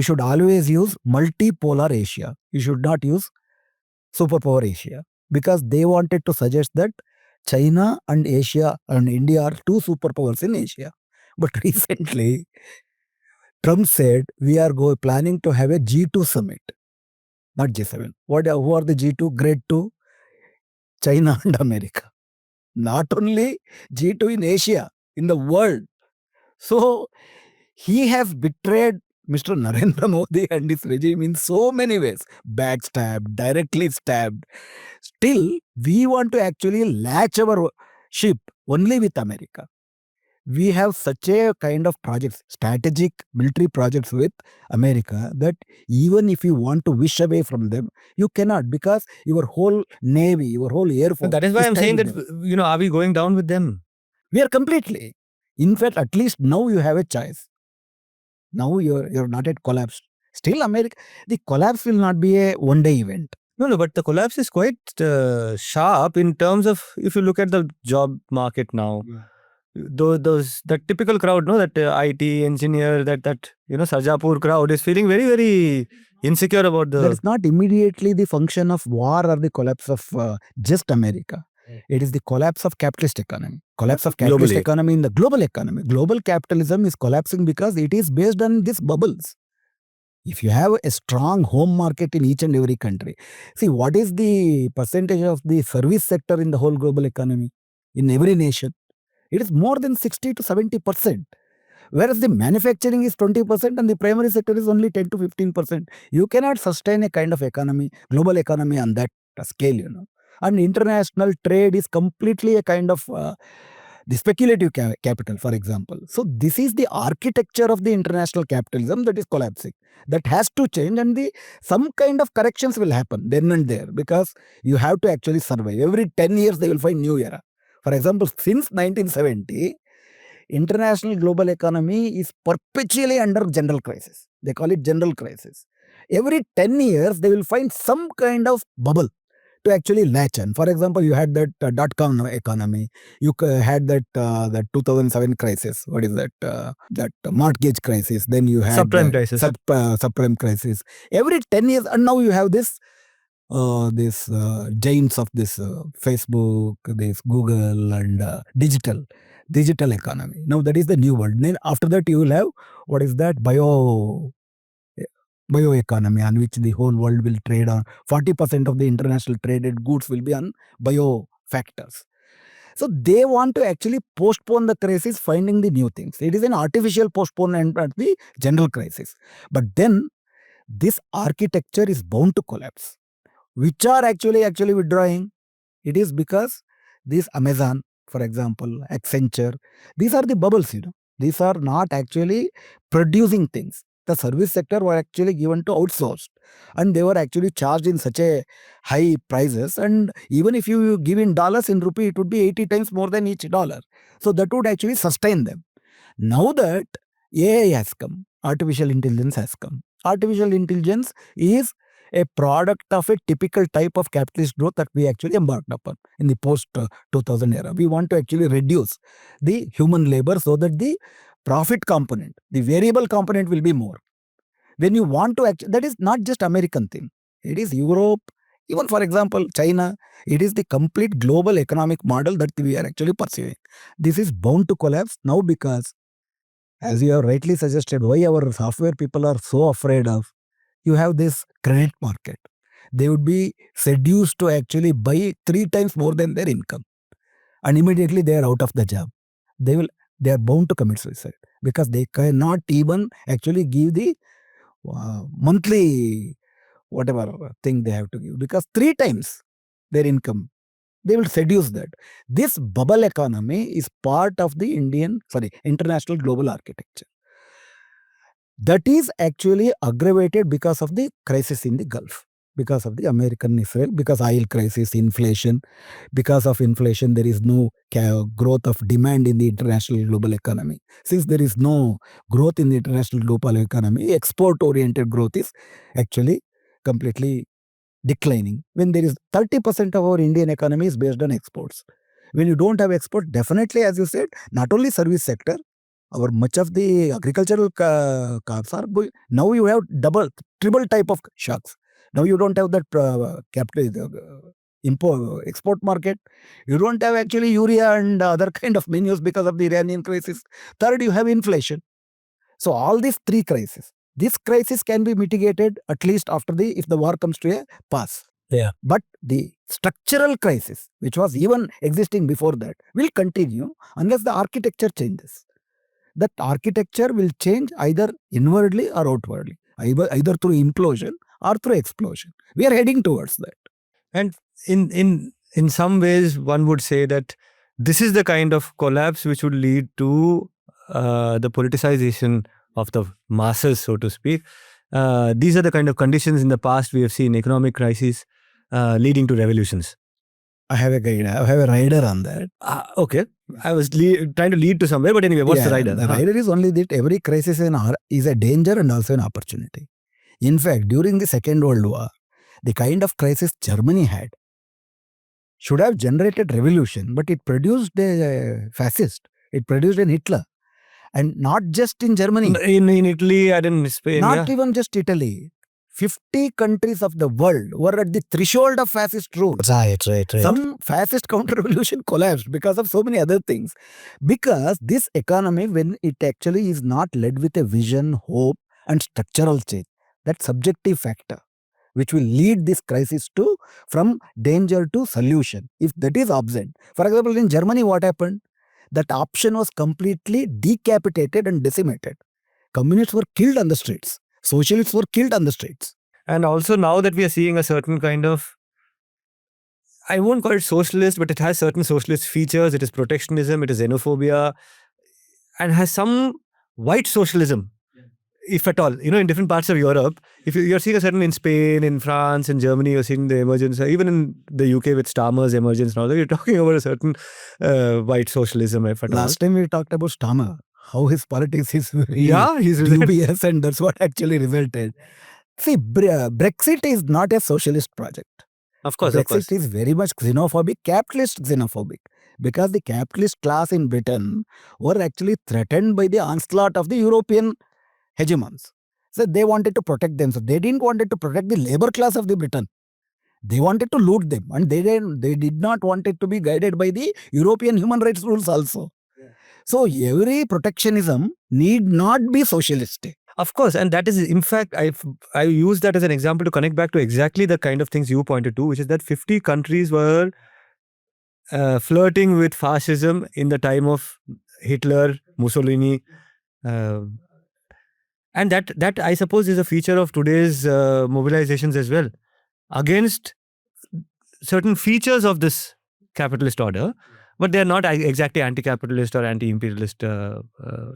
should always use multipolar Asia. You should not use superpower Asia, because they wanted to suggest that China and Asia and India are two superpowers in Asia. But recently, Trump said we are planning to have a G2 summit, not G7. Who are the G2? Grade 2? China and America. Not only G2 in Asia, in the world. So he has betrayed Mr. Narendra Modi and his regime in so many ways. Backstabbed, directly stabbed. Still, we want to actually latch our ship only with America. We have such a kind of projects, strategic military projects with America, that even if you want to wish away from them, you cannot, because your whole navy, your whole air force. That is why I'm tied saying with that, them. are we going down with them? We are completely. In fact, at least now you have a choice. Now you're not at collapsed. Still, America, the collapse will not be a one-day event. No, but the collapse is quite sharp in terms of, if you look at the job market now. That typical crowd, no, that IT engineer, that Sarjapur crowd is feeling very, very insecure about the. That is not immediately the function of war or the collapse of just America. It is the collapse of capitalist economy. Collapse of capitalist Globally. economy in the global economy. Global capitalism is collapsing because it is based on these bubbles. If you have a strong home market in each and every country, see what is the percentage of the service sector in the whole global economy in every nation? It is more than 60 to 70%. Whereas the manufacturing is 20% and the primary sector is only 10 to 15%. You cannot sustain a kind of economy, global economy on that scale, And international trade is completely a kind of the speculative capital, for example. So this is the architecture of the international capitalism that is collapsing. That has to change, and some kind of corrections will happen then and there, because you have to actually survive. Every 10 years they will find new era. For example, since 1970, international global economy is perpetually under general crisis. They call it general crisis. Every 10 years, they will find some kind of bubble to actually latch on. For example, you had that dot-com economy. You had that 2007 crisis. What is that? That mortgage crisis. Then you had subprime crisis. Subprime crisis. Every 10 years, and now you have this giants of this Facebook, this Google, and digital economy. Now that is the new world. Then after that you will have, what is that, bioeconomy, on which the whole world will trade on. 40% of the international traded goods will be on bio factors. So they want to actually postpone the crisis, finding the new things. It is an artificial postponement at the general crisis. But then this architecture is bound to collapse. Which are actually withdrawing? It is because this Amazon, for example, Accenture, these are the bubbles, These are not actually producing things. The service sector were actually given to outsourced, and they were actually charged in such a high prices. And even if you give in dollars, in rupee, it would be 80 times more than each dollar. So that would actually sustain them. Now that AI has come, artificial intelligence has come. Artificial intelligence is a product of a typical type of capitalist growth that we actually embarked upon in the post 2000 era. We want to actually reduce the human labor so that the profit component, the variable component, will be more. When you want to that is not just American thing. It is Europe, even for example China. It is the complete global economic model that we are actually pursuing. This is bound to collapse now, because, as you have rightly suggested, why our software people are so afraid of, you have this credit market. They would be seduced to actually buy 3 times more than their income, and immediately they are out of the job. They are bound to commit suicide, because they cannot even actually give the monthly whatever thing they have to give, because 3 times their income, they will seduce that. This bubble economy is part of the international global architecture. That is actually aggravated because of the crisis in the Gulf, because of the American-Israel, because oil crisis, inflation. Because of inflation, there is no growth of demand in the international global economy. Since there is no growth in the international global economy, export-oriented growth is actually completely declining. When there is 30% of our Indian economy is based on exports. When you don't have export, definitely, as you said, not only service sector, much of the agricultural crops are going. Now you have triple type of shocks. Now you don't have that export market. You don't have actually urea and other kind of menus because of the Iranian crisis. Third, you have inflation. So all these 3 crises. This crisis can be mitigated at least after if the war comes to a pass. Yeah. But the structural crisis, which was even existing before that, will continue unless the architecture changes. That architecture will change either inwardly or outwardly, either through implosion or through explosion. We are heading towards that. And in some ways, one would say that this is the kind of collapse which would lead to the politicization of the masses, so to speak. These are the kind of conditions in the past we have seen economic crises leading to revolutions. I have a guide. I have a rider on that. Okay. I was trying to lead to somewhere, but anyway, what's the rider? The rider is only that every crisis is a danger and also an opportunity. In fact, during the Second World War, the kind of crisis Germany had should have generated revolution, but it produced a fascist. It produced an Hitler. And not just in Germany. In Italy and in Spain. Not even just Italy. 50 countries of the world were at the threshold of fascist rule. Right. Some fascist counter-revolution collapsed because of so many other things. Because this economy, when it actually is not led with a vision, hope, and structural change, that subjective factor, which will lead this crisis to from danger to solution. If that is absent, for example, in Germany, what happened? That option was completely decapitated and decimated. Communists were killed on the streets. Socialists were killed on the streets. And also now that we are seeing a certain kind of, I won't call it socialist, but it has certain socialist features. It is protectionism, it is xenophobia, and has some white socialism, if at all. In different parts of Europe, if you're seeing a certain in Spain, in France, in Germany, you're seeing the emergence, even in the UK with Stammer's emergence and all that, you're talking about a certain white socialism, if at all. Last time we talked about Stammer, how his politics is very he's dubious, and that's what actually resulted. See, Brexit is not a socialist project. Of course, Brexit is very much xenophobic, capitalist xenophobic, because the capitalist class in Britain were actually threatened by the onslaught of the European hegemons. So they wanted to protect them. So they didn't want to protect the labor class of the Britain. They wanted to loot them, and they did not want it to be guided by the European human rights rules also. So every protectionism need not be socialistic. Of course, and that is, in fact, I use that as an example to connect back to exactly the kind of things you pointed to, which is that 50 countries were flirting with fascism in the time of Hitler, Mussolini, and that I suppose is a feature of today's mobilizations as well, against certain features of this capitalist order. But they are not exactly anti-capitalist or anti-imperialist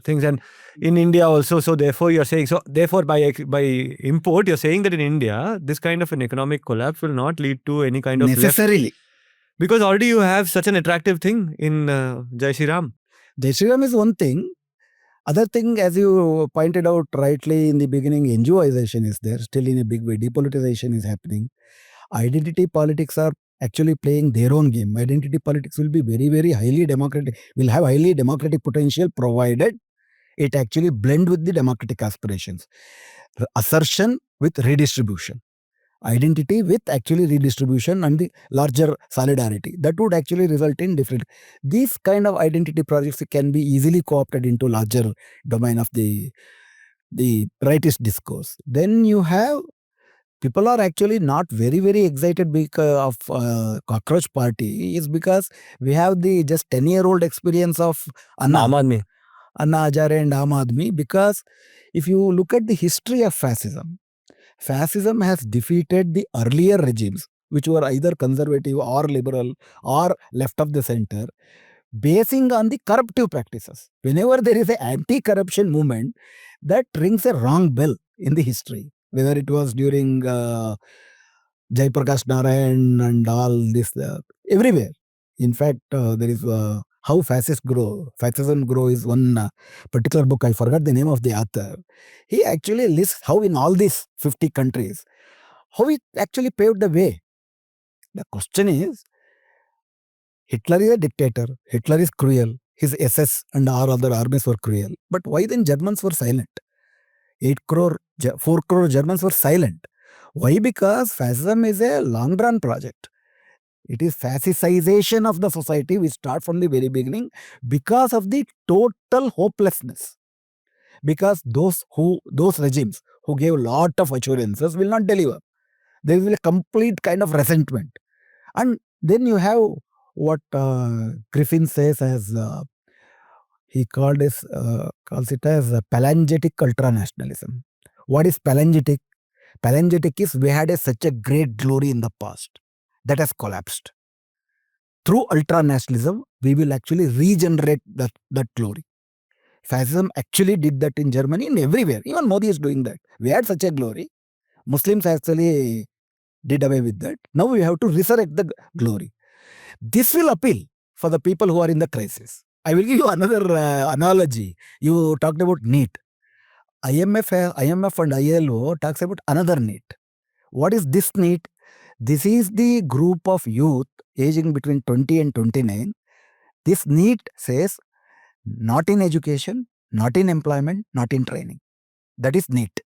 things. And in India also, so therefore you're saying, by import, you're saying that in India, this kind of an economic collapse will not lead to any kind of necessarily left, because already you have such an attractive thing in Jai Shri Ram. Jai Shri Ram is one thing. Other thing, as you pointed out rightly in the beginning, NGOization is there, still in a big way. Depoliticization is happening. Identity politics are actually playing their own game. Identity politics will be very, very highly democratic, will have highly democratic potential provided it actually blend with the democratic aspirations. Assertion with redistribution. Identity with actually redistribution and the larger solidarity. That would actually result in different. These kind of identity projects can be easily co-opted into larger domain of the rightist discourse. Then you have people are actually not very, very excited because of Cockroach Party is because we have the just 10-year-old experience of Anna Hazare and Aam Aadmi, because if you look at the history of fascism has defeated the earlier regimes, which were either conservative or liberal or left of the center, basing on the corruptive practices. Whenever there is an anti-corruption movement, that rings a wrong bell in the history. Whether it was during Jaiprakash Narayan and all this, everywhere. In fact, there is How Fascism Grow is one particular book. I forgot the name of the author. He actually lists how in all these 50 countries, how it actually paved the way. The question is, Hitler is a dictator. Hitler is cruel. His SS and our other armies were cruel. But why then Germans were silent? 4 crore Germans were silent. Why? Because fascism is a long-run project. It is fascicization of the society. We start from the very beginning because of the total hopelessness. Because those regimes who gave lot of assurances will not deliver. There will be a complete kind of resentment. And then you have what Griffin says as he calls it as palangetic ultranationalism. What is palangetic? Palangetic is we had such a great glory in the past that has collapsed. Through ultranationalism, we will actually regenerate that glory. Fascism actually did that in Germany and everywhere. Even Modi is doing that. We had such a glory. Muslims actually did away with that. Now we have to resurrect the glory. This will appeal for the people who are in the crisis. I will give you another analogy. You talked about NEET. IMF and ILO talks about another NEET. What is this NEET? This is the group of youth aging between 20 and 29. This NEET says not in education, not in employment, not in training. That is NEET.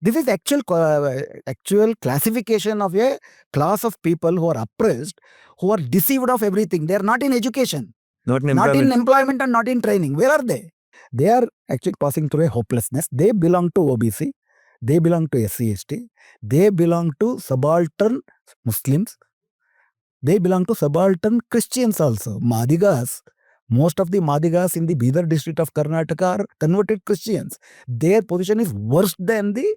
This is actual classification of a class of people who are oppressed, who are deceived of everything. They are not in education, Not in not in employment. employment and not in training. Where are they? They are actually passing through a hopelessness. They belong to OBC. They belong to SC/ST. They belong to subaltern Muslims. They belong to subaltern Christians also. Madigas. Most of the Madigas in the Bidadi district of Karnataka are converted Christians. Their position is worse than the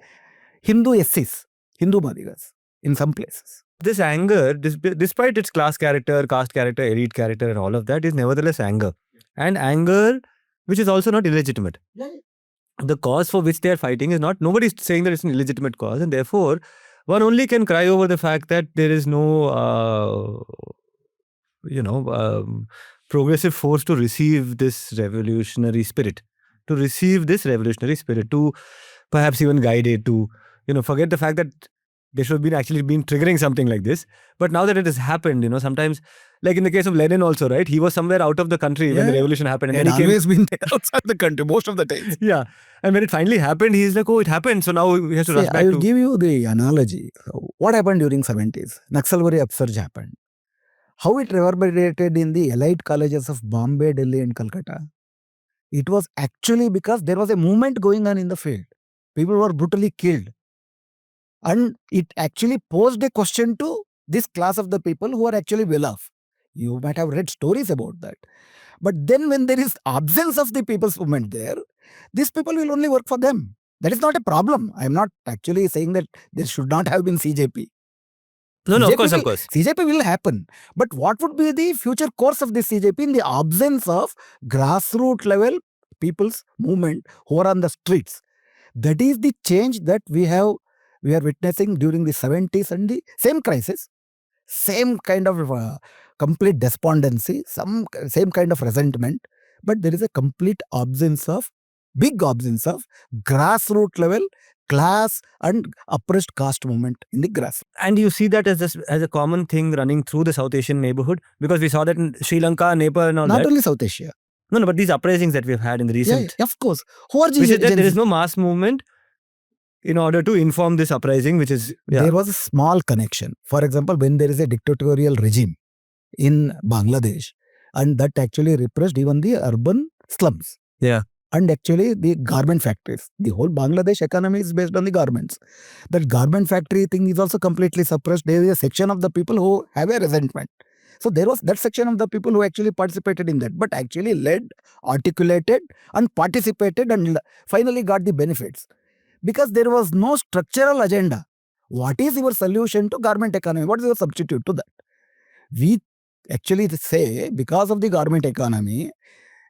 Hindu SCs, Hindu Madigas in some places. This anger, despite its class character, caste character, elite character and all of that, is nevertheless anger. And anger which is also not illegitimate. The cause for which they are fighting is not, nobody is saying that it's an illegitimate cause, and therefore one only can cry over the fact that there is no progressive force to receive this revolutionary spirit, to perhaps even guide it, to forget the fact that they should have been actually been triggering something like this. But now that it has happened, sometimes, like in the case of Lenin also, right? He was somewhere out of the country when the revolution happened. And then he always been there outside the country most of the time. Yeah. And when it finally happened, he's like, oh, it happened. So now he has to rush back I will give you the analogy. What happened during 70s? Naxalbari upsurge happened. How it reverberated in the elite colleges of Bombay, Delhi and Calcutta? It was actually because there was a movement going on in the field. People were brutally killed. And it actually posed a question to this class of the people who are actually well off. You might have read stories about that. But then when there is absence of the people's movement there, these people will only work for them. That is not a problem. I am not actually saying that there should not have been CJP. No, of course. CJP will happen. But what would be the future course of this CJP in the absence of grassroots level people's movement who are on the streets? That is the change that we are witnessing during the 70s and the same crisis, same kind of complete despondency, same kind of resentment, but there is a complete big absence of grassroots level class and oppressed caste movement in the grass. And you see that as a common thing running through the South Asian neighborhood, because we saw that in Sri Lanka, Nepal and all that. Not only South Asia. No, but these uprisings that we have had in the recent... Yeah, of course. Who are there is no mass movement in order to inform this uprising, which is... There was a small connection. For example, when there is a dictatorial regime in Bangladesh, and that actually repressed even the urban slums. Yeah. And actually the garment factories. The whole Bangladesh economy is based on the garments. That garment factory thing is also completely suppressed. There is a section of the people who have a resentment. So there was that section of the people who actually participated in that, but actually led, articulated and participated and finally got the benefits. Because there was no structural agenda. What is your solution to garment economy? What is your substitute to that? We actually say because of the garment economy,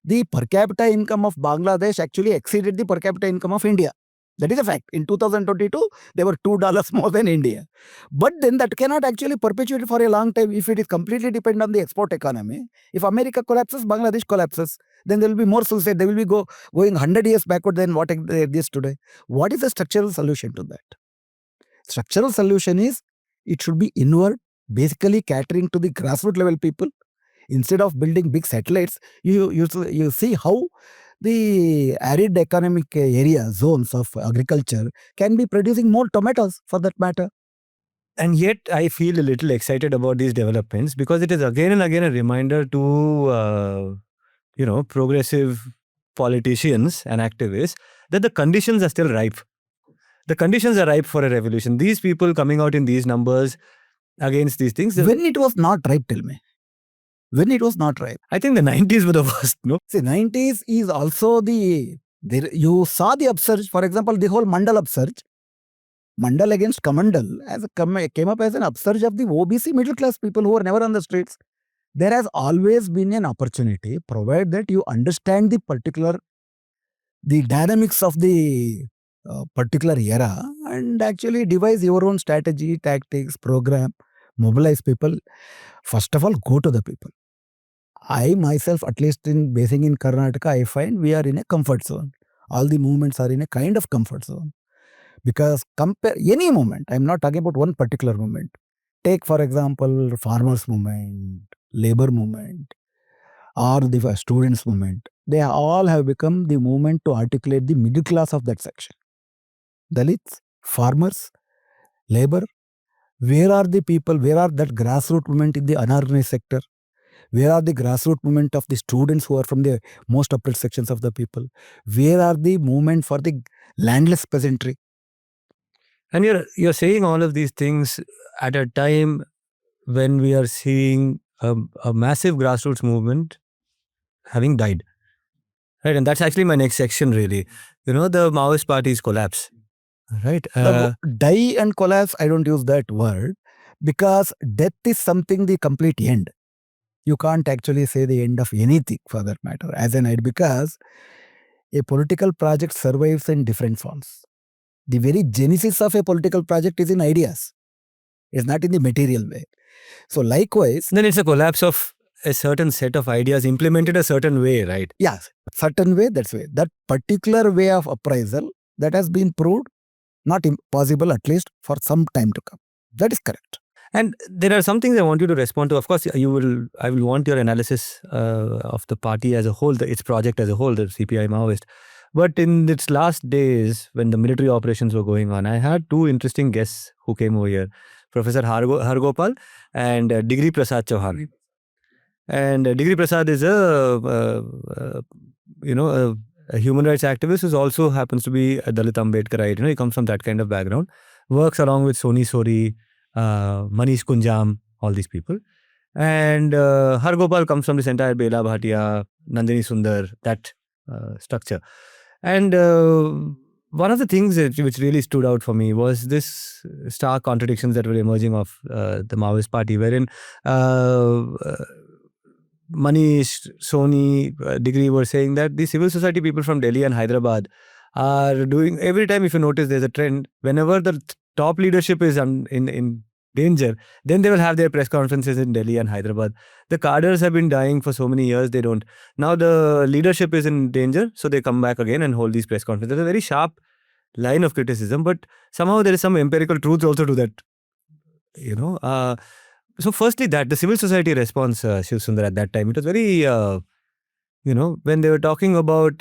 the per capita income of Bangladesh actually exceeded the per capita income of India. That is a fact. In 2022, they were $2 more than India. But then that cannot actually perpetuate for a long time if it is completely dependent on the export economy. If America collapses, Bangladesh collapses. Then there will be more suicide. They will be going 100 years backward than what it is today. What is the structural solution to that? Structural solution is it should be inward, basically catering to the grassroots level people. Instead of building big satellites, you see how the arid economic area zones of agriculture can be producing more tomatoes for that matter. And yet I feel a little excited about these developments because it is again and again a reminder to progressive politicians and activists that the conditions are still ripe. the conditions are ripe for a revolution. These people coming out in these numbers against these things. When it was not ripe, tell me. When it was not ripe. I think the 90s were the worst, no? See, 90s is also you saw the upsurge. For example, the whole Mondal upsurge. Mondal against Kamandal came up as an upsurge of the OBC middle class people who were never on the streets. There has always been an opportunity, provided that you understand the dynamics of the particular era and actually devise your own strategy, tactics, program, mobilize people. First of all, go to the people. I myself, at least basing in Karnataka, I find we are in a comfort zone. All the movements are in a kind of comfort zone. Because compare any movement, I'm not talking about one particular movement. Take, for example, farmers movement, labor movement, or the students movement. They all have become the movement to articulate the middle class of that section. Dalits, farmers, labor. Where are the people? Where are that grassroots movement in the unorganized sector? Where are the grassroots movement of the students who are from the most oppressed sections of the people? Where are the movement for the landless peasantry? And you're saying all of these things at a time when we are seeing a massive grassroots movement having died. Right, and that's actually my next section, really. The Maoist party's collapse. Right. Die and collapse, I don't use that word because death is something the complete end. You can't actually say the end of anything for that matter as an end because a political project survives in different forms. The very genesis of a political project is in ideas. It's not in the material way. So likewise... Then it's a collapse of a certain set of ideas implemented a certain way, right? Yes, certain way, that's way. That particular way of appraisal that has been proved not impossible at least for some time to come. That is correct. And there are some things I want you to respond to. Of course, I will want your analysis of the party as a whole, its project as a whole, the CPI Maoist. But in its last days, when the military operations were going on, I had two interesting guests who came over here. Professor Hargopal and Digri Prasad Chauhan. And Digri Prasad is a human rights activist who also happens to be a Dalit Ambedkarite. He comes from that kind of background. Works along with Soni Sori, Manish Kunjam, all these people. And Hargopal comes from this entire Bela Bhatia, Nandini Sundar, that structure. And one of the things which really stood out for me was this stark contradictions that were emerging of the Maoist party, wherein Manish, Soni, Digri were saying that the civil society people from Delhi and Hyderabad are doing, every time if you notice there's a trend, whenever the top leadership is in danger, then they will have their press conferences in Delhi and Hyderabad. The cadres have been dying for so many years, they don't. Now the leadership is in danger, so they come back again and hold these press conferences. There's a very sharp line of criticism, but somehow there is some empirical truth also to that. So firstly, the civil society response, Shivasundar, at that time, it was very, when they were talking about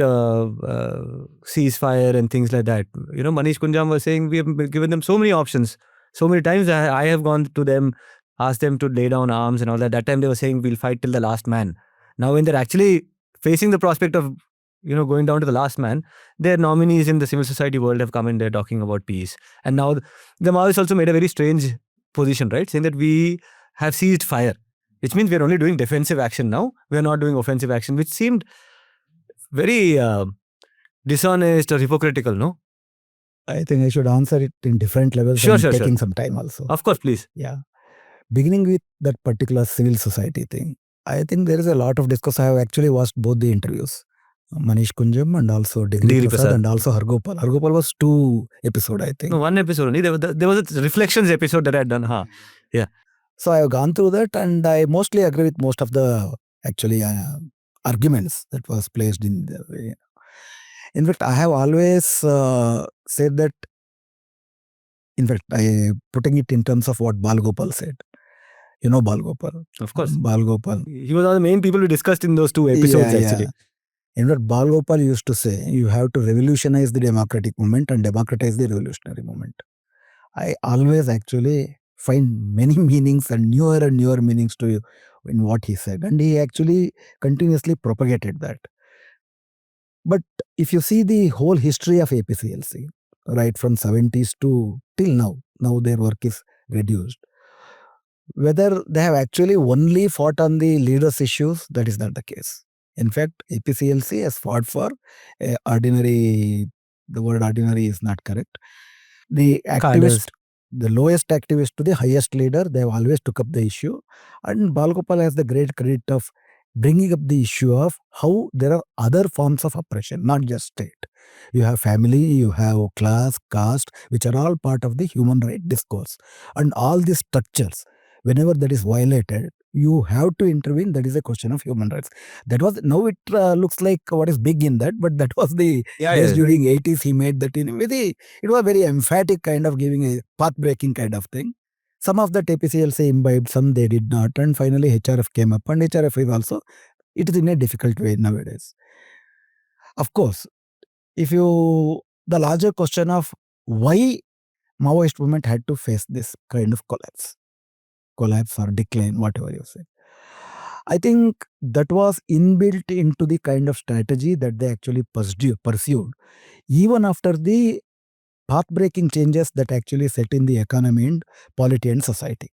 ceasefire and things like that, Manish Kunjam was saying, we have given them so many options. So many times I have gone to them, asked them to lay down arms and all that. That time they were saying, we'll fight till the last man. Now when they're actually facing the prospect of, going down to the last man, their nominees in the civil society world have come in there talking about peace. And now the Maoists also made a very strange position, right? Saying that we have seized fire, which means we're only doing defensive action now. We are not doing offensive action, which seemed very dishonest or hypocritical, no? I think I should answer it in different levels. Sure. Taking some time also. Of course, please. Yeah. Beginning with that particular civil society thing, I think there is a lot of discussion. I have actually watched both the interviews. Manish Kunjam and also Digri Prasad and also Hargopal. Hargopal was 2 episodes, I think. No, 1 episode only. There was a reflections episode that I had done. Yeah. So I have gone through that and I mostly agree with most of the actually arguments that was placed in the way. In fact, I have always said that, in fact, I putting it in terms of what Balgopal said. You know Balgopal? Of course. Balgopal. He was one of the main people we discussed in those 2 episodes actually. In fact, Balgopal used to say, you have to revolutionize the democratic movement and democratize the revolutionary movement. I always actually find many meanings and newer meanings to in what he said. And he actually continuously propagated that. But if you see the whole history of APCLC, right from 70s to till now. Now their work is reduced. Whether they have actually only fought on the leaders' issues, that is not the case. In fact, APCLC has fought for ordinary, the word ordinary is not correct. The activist, Cadres. the lowest activist to the highest leader, they have always took up the issue. And Balgopal has the great credit of bringing up the issue of how there are other forms of oppression, not just state. You have family, you have class, caste, which are all part of the human right discourse. And all these structures, whenever that is violated, you have to intervene. That is a question of human rights. That was, now it looks like what is big in that, but that was the days during 80s. He made that in with it was a very emphatic kind of giving a path breaking kind of thing. Some of the APCLC imbibed, some they did not, and finally HRF came up, and HRF is also, it is in a difficult way nowadays. Of course, if you, the larger question of why Maoist movement had to face this kind of collapse or decline, whatever you say. I think that was inbuilt into the kind of strategy that they actually pursued, even after the path-breaking changes that actually set in the economy and polity and society.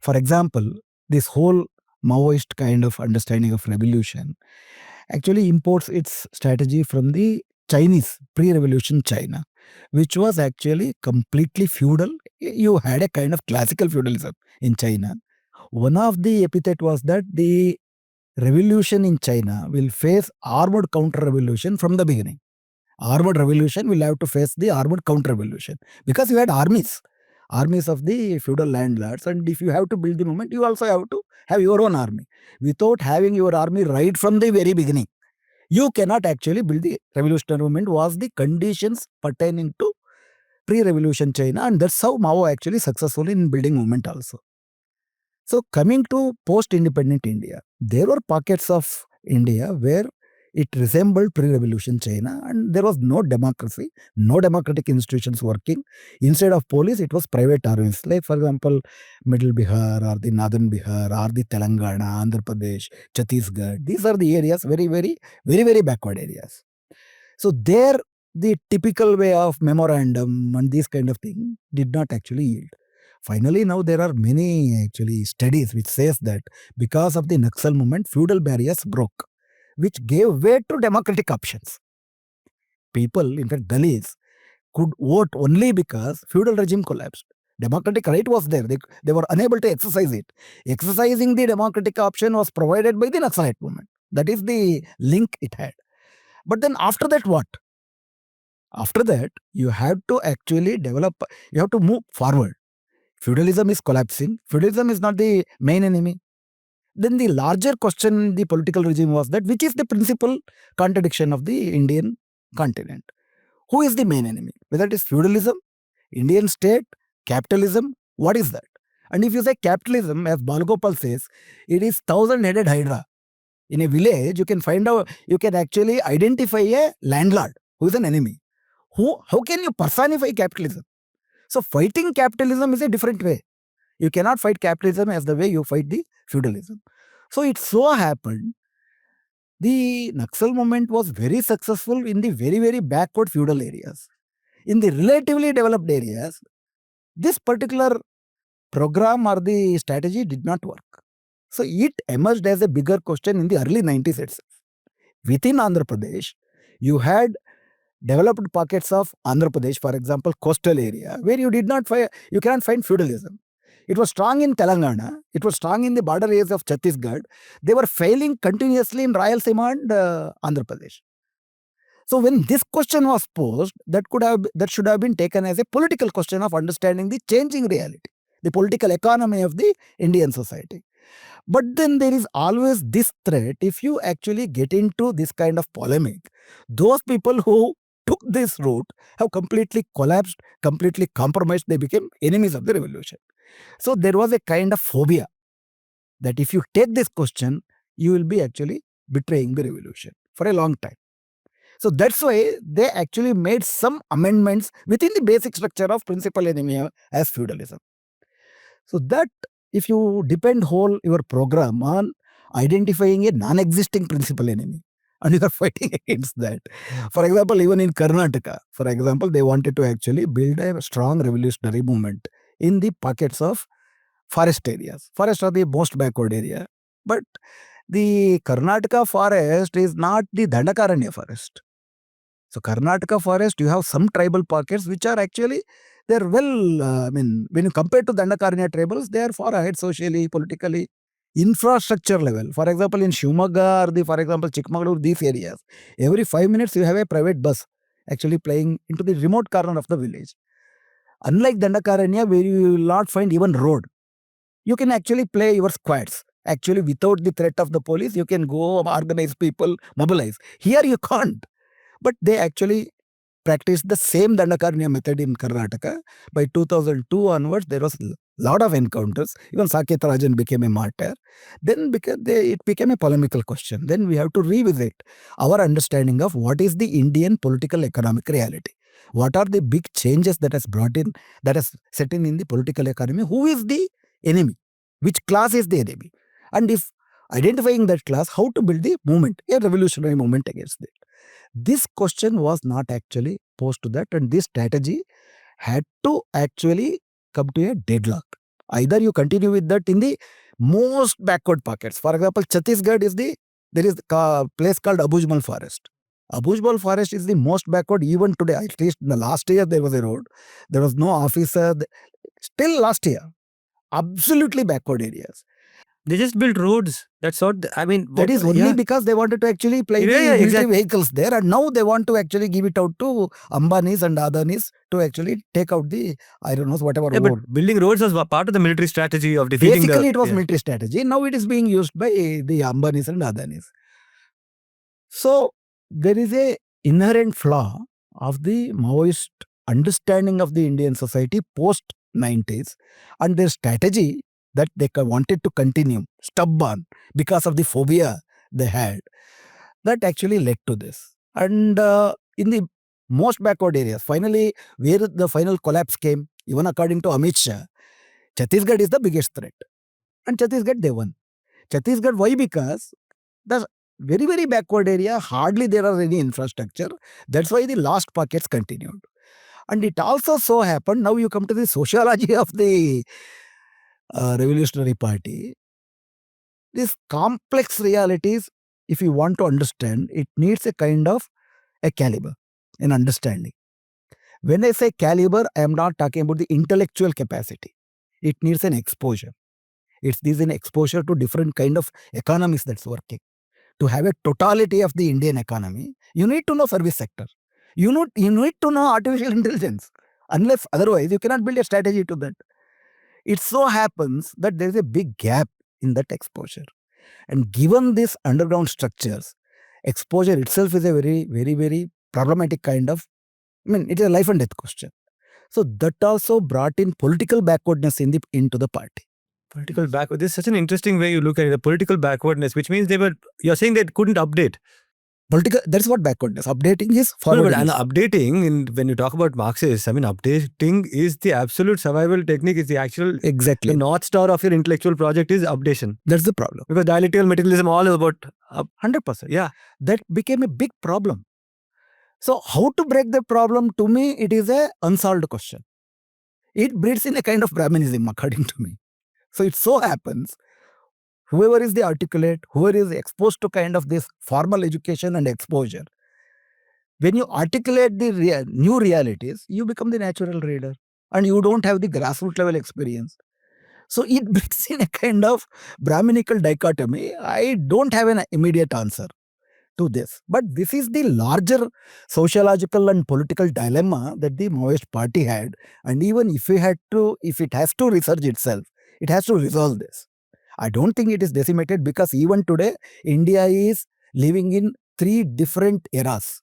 For example, this whole Maoist kind of understanding of revolution actually imports its strategy from the Chinese, pre-revolution China, which was actually completely feudal. You had a kind of classical feudalism in China. One of the epithet was that the revolution in China will face armored counter-revolution from the beginning. Armored revolution will have to face the armored counter-revolution because you had armies of the feudal landlords, and if you have to build the movement, you also have to have your own army. Without having your army right from the very beginning, you cannot actually build the revolutionary movement, was the conditions pertaining to pre-revolution China, and that's how Mao actually successful in building movement also. So coming to post-independent India, there were pockets of India where it resembled pre-revolution China, and there was no democracy, no democratic institutions working. Instead of police, it was private armies. Like, for example, Middle Bihar or the Northern Bihar or the Telangana, Andhra Pradesh, Chhattisgarh. These are the areas, very backward areas. So there, the typical way of memorandum and these kind of thing did not actually yield. Finally, now there are many actually studies which says that because of the Naxal movement, feudal barriers broke, which gave way to democratic options. People, in fact, Dalits, could vote only because feudal regime collapsed. Democratic right was there. They were unable to exercise it. Exercising the democratic option was provided by the Naxalite movement. That is the link it had. But then after that, what? After that, you have to actually develop, you have to move forward. Feudalism is collapsing. Feudalism is not the main enemy. Then the larger question in the political regime was that which is the principal contradiction of the Indian continent? Who is the main enemy? Whether it is feudalism, Indian state, capitalism, what is that? And if you say capitalism, as Balgopal says, it is thousand-headed hydra. In a village, you can find out, you can actually identify a landlord who is an enemy. How can you personify capitalism? So fighting capitalism is a different way. You cannot fight capitalism as the way you fight the feudalism. So it so happened the Naxal movement was very successful in the very backward feudal areas. In the relatively developed areas, this particular program or the strategy did not work. So it emerged as a bigger question in the early 90s itself. Within Andhra Pradesh, you had developed pockets of Andhra Pradesh, for example, coastal area, where you cannot find feudalism. It was strong in Telangana. It was strong in the border areas of Chhattisgarh. They were failing continuously in Rayalaseema and Andhra Pradesh. So when this question was posed, that should have been taken as a political question of understanding the changing reality, the political economy of the Indian society. But then there is always this threat. If you actually get into this kind of polemic, those people who took this route have completely collapsed, completely compromised. They became enemies of the revolution. So there was a kind of phobia that if you take this question, you will be actually betraying the revolution for a long time. So that's why they actually made some amendments within the basic structure of principal enemy as feudalism. So that if you depend whole your program on identifying a non-existing principal enemy and you are fighting against that. For example, even in Karnataka, for example, they wanted to actually build a strong revolutionary movement in the pockets of forest areas. Forests are the most backward area. But the Karnataka forest is not the Dandakaranya forest. So Karnataka forest, you have some tribal pockets which are actually, they're well, when you compare to Dandakaranya tribals, they are far ahead socially, politically, infrastructure level. For example, in Shumaga or for example, Chikmagalur, these areas, every 5 minutes you have a private bus actually playing into the remote corner of the village. Unlike Dandakaranya, where you will not find even road, you can actually play your squads. Actually, without the threat of the police, you can go organize people, mobilize. Here you can't. But they actually practiced the same Dandakaranya method in Karnataka. By 2002 onwards, there was a lot of encounters. Even Saket Rajan became a martyr. Then it became a polemical question. Then we have to revisit our understanding of what is the Indian political economic reality. What are the big changes that has brought in, that has set in the political economy? Who is the enemy? Which class is the enemy? And if identifying that class, how to build the movement, a revolutionary movement against it. This question was not actually posed to that, and this strategy had to actually come to a deadlock. Either you continue with that in the most backward pockets. For example, Chhattisgarh is there is a place called Abujmal Forest. Abujmal Forest is the most backward even today. At least in the last year there was a road. There was no officer. Still last year, absolutely backward areas. They just built roads. That's what, That is only because they wanted to actually play the military exactly. vehicles there, and now they want to actually give it out to Ambanis and Adanis to actually take out the, I don't know, whatever. Yeah, but building roads was part of the military strategy of defeating Basically, it was military strategy. Now it is being used by the Ambanis and Adanis. So there is a inherent flaw of the Maoist understanding of the Indian society post 90s, and their strategy that they wanted to continue stubborn because of the phobia they had, that actually led to this. And in the most backward areas, finally, where the final collapse came, even according to Amit Shah, Chhattisgarh is the biggest threat. And Chhattisgarh, they won. Chhattisgarh, why? Because the very, very backward area, hardly there are any infrastructure. That's why the last pockets continued. And it also so happened, now you come to the sociology of the Revolutionary Party. These complex realities, if you want to understand, it needs a kind of a caliber, an understanding. When I say caliber, I am not talking about the intellectual capacity. It needs an exposure. It's this an exposure to different kind of economies that's working. To have a totality of the Indian economy, you need to know service sector. You need to know artificial intelligence. Unless otherwise, you cannot build a strategy to that. It so happens that there is a big gap in that exposure. And given these underground structures, exposure itself is a very, very, very problematic kind of, it is a life and death question. So that also brought in political backwardness into the party. Political backward. This is such an interesting way you look at it. The political backwardness, which means you're saying they couldn't update. That's what backwardness. Updating is forward. And updating, when you talk about Marxists, updating is the absolute survival technique. Is the actual, exactly, the north star of your intellectual project is updation. That's the problem. Because dialectical materialism all about 100%. Yeah. That became a big problem. So how to break the problem? To me, it is a unsolved question. It breeds in a kind of Brahmanism, according to me. So it so happens, whoever is the articulate, whoever is exposed to kind of this formal education and exposure, when you articulate the new realities, you become the natural reader, and you don't have the grassroots level experience. So it brings in a kind of Brahminical dichotomy. I don't have an immediate answer to this, but this is the larger sociological and political dilemma that the Maoist party had. And even if it has to research itself, it has to resolve this. I don't think it is decimated, because even today, India is living in 3 different eras.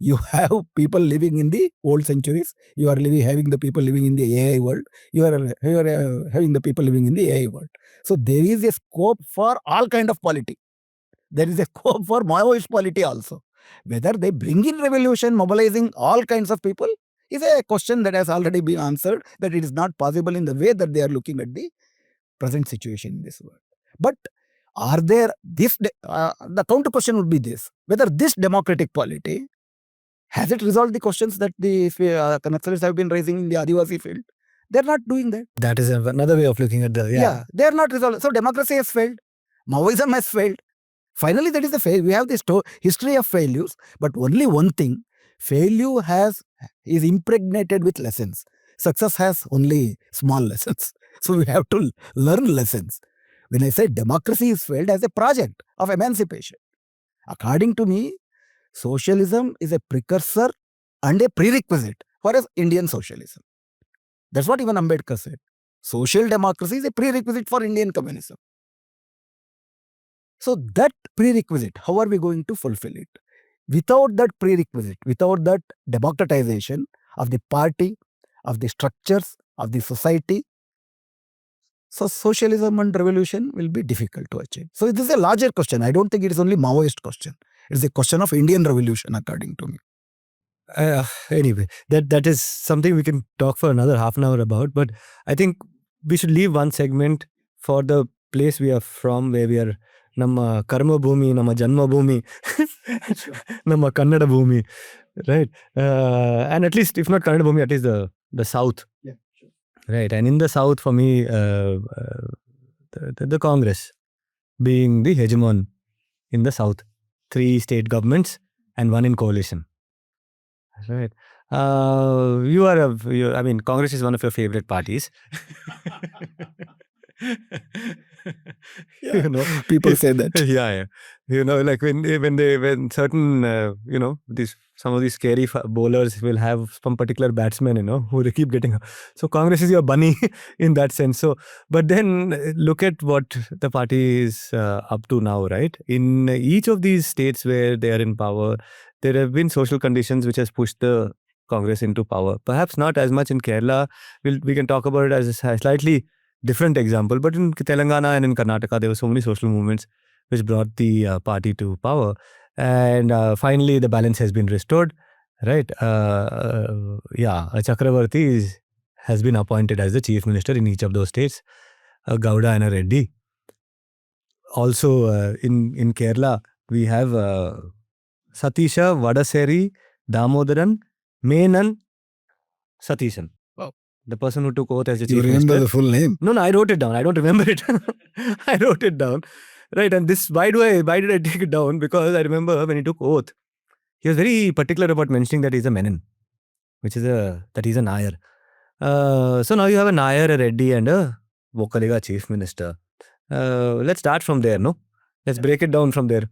You have people living in the old centuries. You are having the people living in the AI world. You are having the people living in the AI world. So there is a scope for all kind of polity. There is a scope for Maoist polity also. Whether they bring in revolution, mobilizing all kinds of people, is a question that has already been answered, that it is not possible in the way that they are looking at the present situation in this world. But Are there the counter question would be this: whether this democratic polity has it resolved the questions that the Naxalists have been raising in the Adivasi field? They're not doing that. That is another way of looking at the They're not resolved. So democracy has failed. Maoism has failed. Finally, that is the fail. We have this history of failures, but only one thing: failure is impregnated with lessons. Success has only small lessons. So we have to learn lessons. When I say democracy is failed as a project of emancipation, according to me, socialism is a precursor and a prerequisite for Indian socialism. That's what even Ambedkar said. Social democracy is a prerequisite for Indian communism. So that prerequisite, how are we going to fulfill it? Without that prerequisite, without that democratization of the party, of the structures, of the society, so socialism and revolution will be difficult to achieve. So this is a larger question. I don't think it is only Maoist question. It is a question of Indian revolution, according to me. Anyway, that is something we can talk for another half an hour about. But I think we should leave one segment for the place we are from, where we are. Nama karma bhumi, nama janma bhumi, nama Kannada bhumi, right? And at least, if not Kannada bhumi, at least the South. Yeah, sure. Right, and in the South, for me, the Congress being the hegemon in the South, 3 state governments and 1 in coalition. Right. I mean, Congress is one of your favorite parties. You know, people say that. Yeah. You know, like when certain some of these scary bowlers will have some particular batsmen, who they keep getting. So Congress is your bunny in that sense. So, but then look at what the party is up to now, right? In each of these states where they are in power, there have been social conditions which has pushed the Congress into power. Perhaps not as much in Kerala. We can talk about it as a slightly different example. But in Telangana and in Karnataka, there were so many social movements which brought the party to power. And finally, the balance has been restored. Right? A Chakravarti has been appointed as the chief minister in each of those states. A Gowda and a Reddy. Also, in Kerala, we have Satisha, Vadaseri, Damodaran, Menon, Satishan. Wow. The person who took oath as the chief minister. You remember the full name? No, I wrote it down. I don't remember it. I wrote it down. Right, and this, why did I take it down? Because I remember when he took oath, he was very particular about mentioning that he's a Menon, that he's a Nair. So now you have a Nair, a Reddy and a Vokaliga chief minister. Let's start from there, no? Let's break it down from there.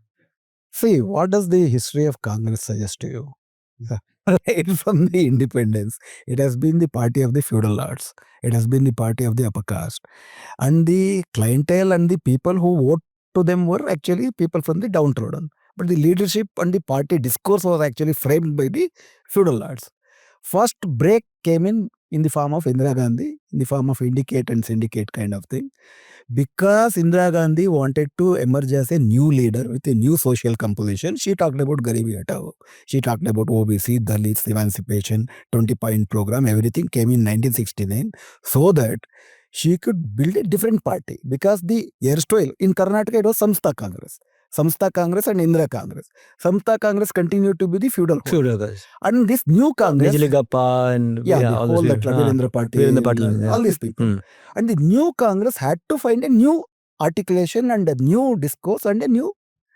See, what does the history of Congress suggest to you? Right from the independence, it has been the party of the feudal lords. It has been the party of the upper caste. And the clientele and the people who vote to them were actually people from the downtrodden. But the leadership and the party discourse was actually framed by the feudal lords. First break came in the form of Indira Gandhi, in the form of indicate and syndicate kind of thing. Because Indira Gandhi wanted to emerge as a new leader with a new social composition, she talked about Garibi Hatao. She talked about OBC, Dalits, emancipation, 20-point program, everything came in 1969 so that she could build a different party. Because the erstwhile, in Karnataka, it was Samstha Congress and Indira Congress. Samstha Congress continued to be the feudal Congress. And this new Congress... Nijalagappa and... all the Virendra Patil, all these people. And the new Congress had to find a new articulation and a new discourse and a new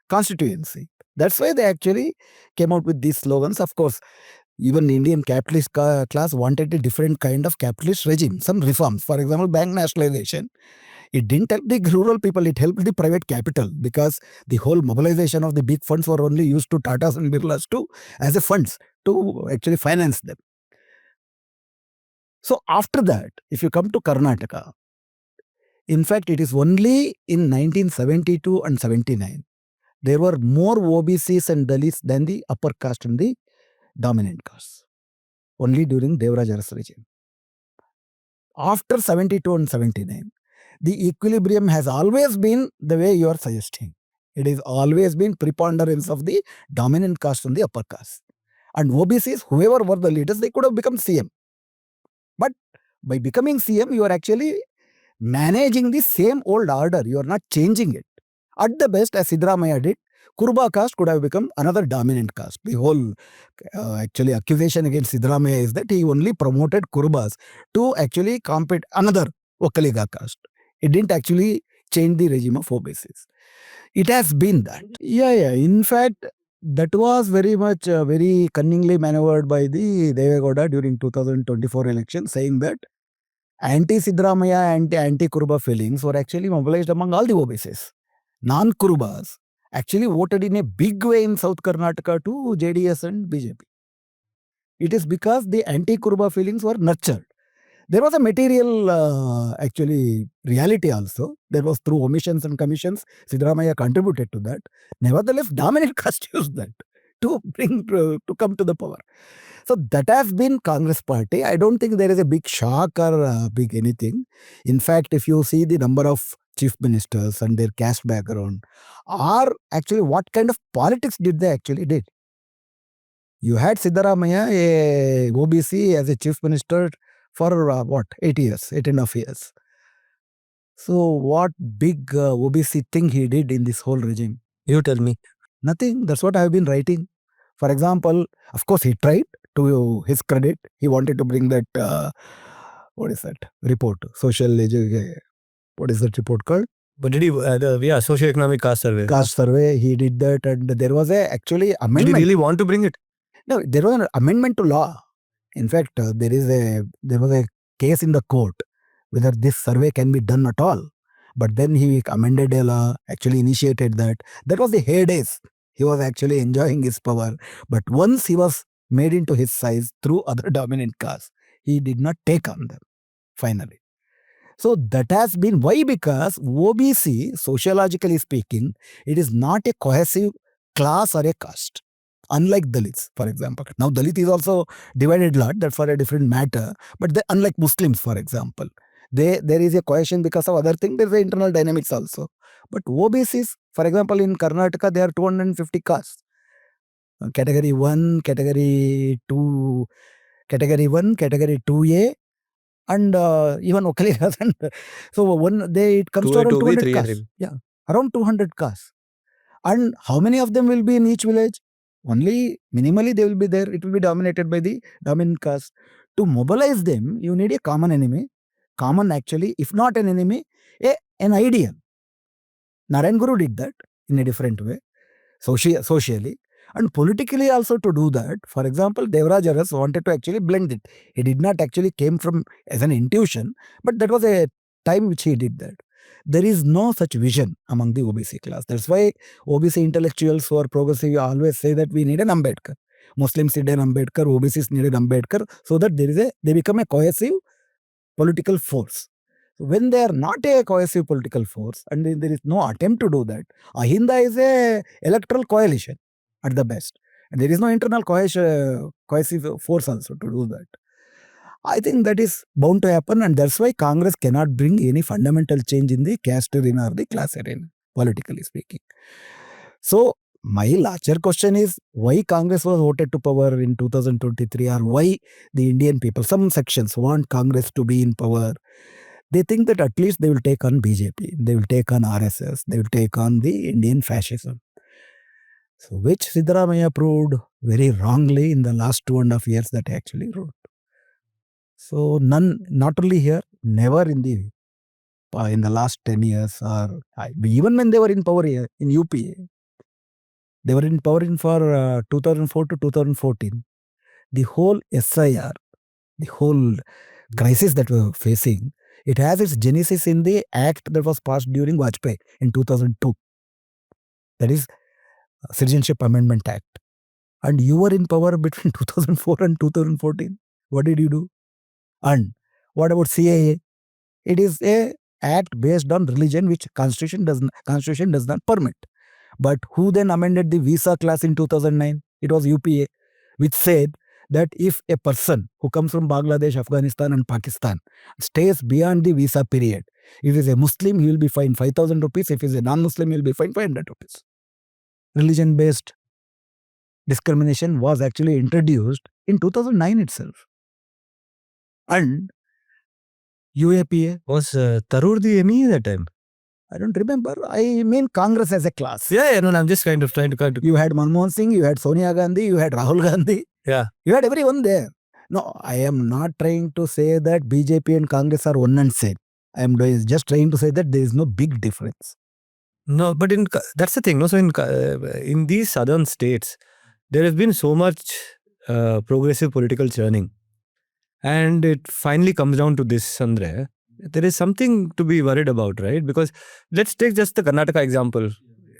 constituency. That's why they actually came out with these slogans. Of course, even the Indian capitalist class wanted a different kind of capitalist regime, some reforms. For example, bank nationalization. It didn't help the rural people, it helped the private capital, because the whole mobilization of the big funds were only used to Tatas and Birlas as a funds to actually finance them. So after that, if you come to Karnataka, in fact, it is only in 1972 and 79, there were more OBCs and Dalits than the upper caste and the dominant caste. Only during Devaraj Arasu regime. After 72 and 79, the equilibrium has always been the way you are suggesting. It has always been preponderance of the dominant caste and the upper caste. And OBCs, whoever were the leaders, they could have become CM. But by becoming CM, you are actually managing the same old order. You are not changing it. At the best, as Siddaramaiah did, Kurba caste could have become another dominant caste. The whole actually accusation against Siddaramaiah is that he only promoted Kurbas to actually compete another Okkaliga caste. It didn't actually change the regime of OBCs. It has been that. Yeah. In fact, that was very much very cunningly maneuvered by the Devegowda during 2024 election, saying that anti-Siddaramaiah, anti-Kurba feelings were actually mobilized among all the OBCs. Non-Kurbas actually voted in a big way in South Karnataka to JDS and BJP. It is because the anti-Kurba feelings were nurtured. There was a material actually reality also. There was through omissions and commissions, Siddaramaiah contributed to that. Nevertheless, dominant caste used that to bring to come to the power. So that has been Congress party. I don't think there is a big shock or big anything. In fact, if you see the number of chief ministers and their caste background, or actually what kind of politics did they actually did? You had Siddaramaiah, a OBC, as a chief minister for 8 years, 8.5 years. So what big OBC thing he did in this whole regime? You tell me. Nothing. That's what I have been writing. For example, of course, he tried, to his credit. He wanted to bring that, what is that report? What is that report called? But did he, socioeconomic caste survey. Caste survey, he did that, and there was a actually amendment. Did he really want to bring it? No, there was an amendment to law. In fact, there was a case in the court whether this survey can be done at all. But then he amended a law, actually initiated that. That was the heydays. He was actually enjoying his power. But once he was made into his size through other dominant castes, he did not take on them, finally. So that has been why? Because OBC, sociologically speaking, it is not a cohesive class or a caste. Unlike Dalits, for example. Now, Dalit is also divided a lot, that's for a different matter. But unlike Muslims, for example, there is a cohesion because of other things. There is internal dynamics also. But OBCs, for example, in Karnataka, there are 250 castes. Category 1, Category 2, Category 1, Category 2A, and even Okkaligas. So it comes to around 200 castes. Yeah, around 200 castes. And how many of them will be in each village? Only minimally they will be there. It will be dominated by the dominant caste. To mobilize them, you need a common enemy. Common, actually, if not an enemy, an ideal. Narayan Guru did that in a different way, socially. And politically also to do that. For example, Devraj Aras wanted to actually blend it. He did not actually came from as an intuition, but that was a time which he did that. There is no such vision among the OBC class. That's why OBC intellectuals who are progressive always say that we need an Ambedkar. Muslims need an Ambedkar, OBCs need an Ambedkar, so that they become a cohesive political force. When they are not a cohesive political force, and there is no attempt to do that, Ahinda is a electoral coalition at the best. And there is no internal cohesive force also to do that. I think that is bound to happen, and that's why Congress cannot bring any fundamental change in the caste arena or the class arena, politically speaking. So, my larger question is why Congress was voted to power in 2023, or why the Indian people, some sections want Congress to be in power. They think that at least they will take on BJP, they will take on RSS, they will take on the Indian fascism. So, which Siddaramaiah proved very wrongly in the last 2.5 years that he actually wrote. So, not only here, never in the last 10 years, or even when they were in power here in UPA, they were in power for 2004 to 2014. The whole SIR, the whole crisis that we were facing, it has its genesis in the act that was passed during Vajpayee in 2002. That is Citizenship Amendment Act. And you were in power between 2004 and 2014. What did you do? And what about CAA? It is a act based on religion which Constitution does not permit. But who then amended the visa class in 2009? It was UPA, which said that if a person who comes from Bangladesh, Afghanistan and Pakistan stays beyond the visa period, if he is a Muslim, he will be fined 5,000 rupees. If he is a non-Muslim, he will be fined 500 rupees. Religion-based discrimination was actually introduced in 2009 itself. And UAPA was Tarur the ME that time? I don't remember. I mean Congress as a class. Yeah, no, I'm just kind of trying to. You had Manmohan Singh, you had Sonia Gandhi, you had Rahul Gandhi. Yeah. You had everyone there. No, I am not trying to say that BJP and Congress are one and same. I am just trying to say that there is no big difference. No, but that's the thing. No, so in these southern states, there has been so much progressive political churning, and it finally comes down to this, Andre. There is something to be worried about, right? Because let's take just the Karnataka example,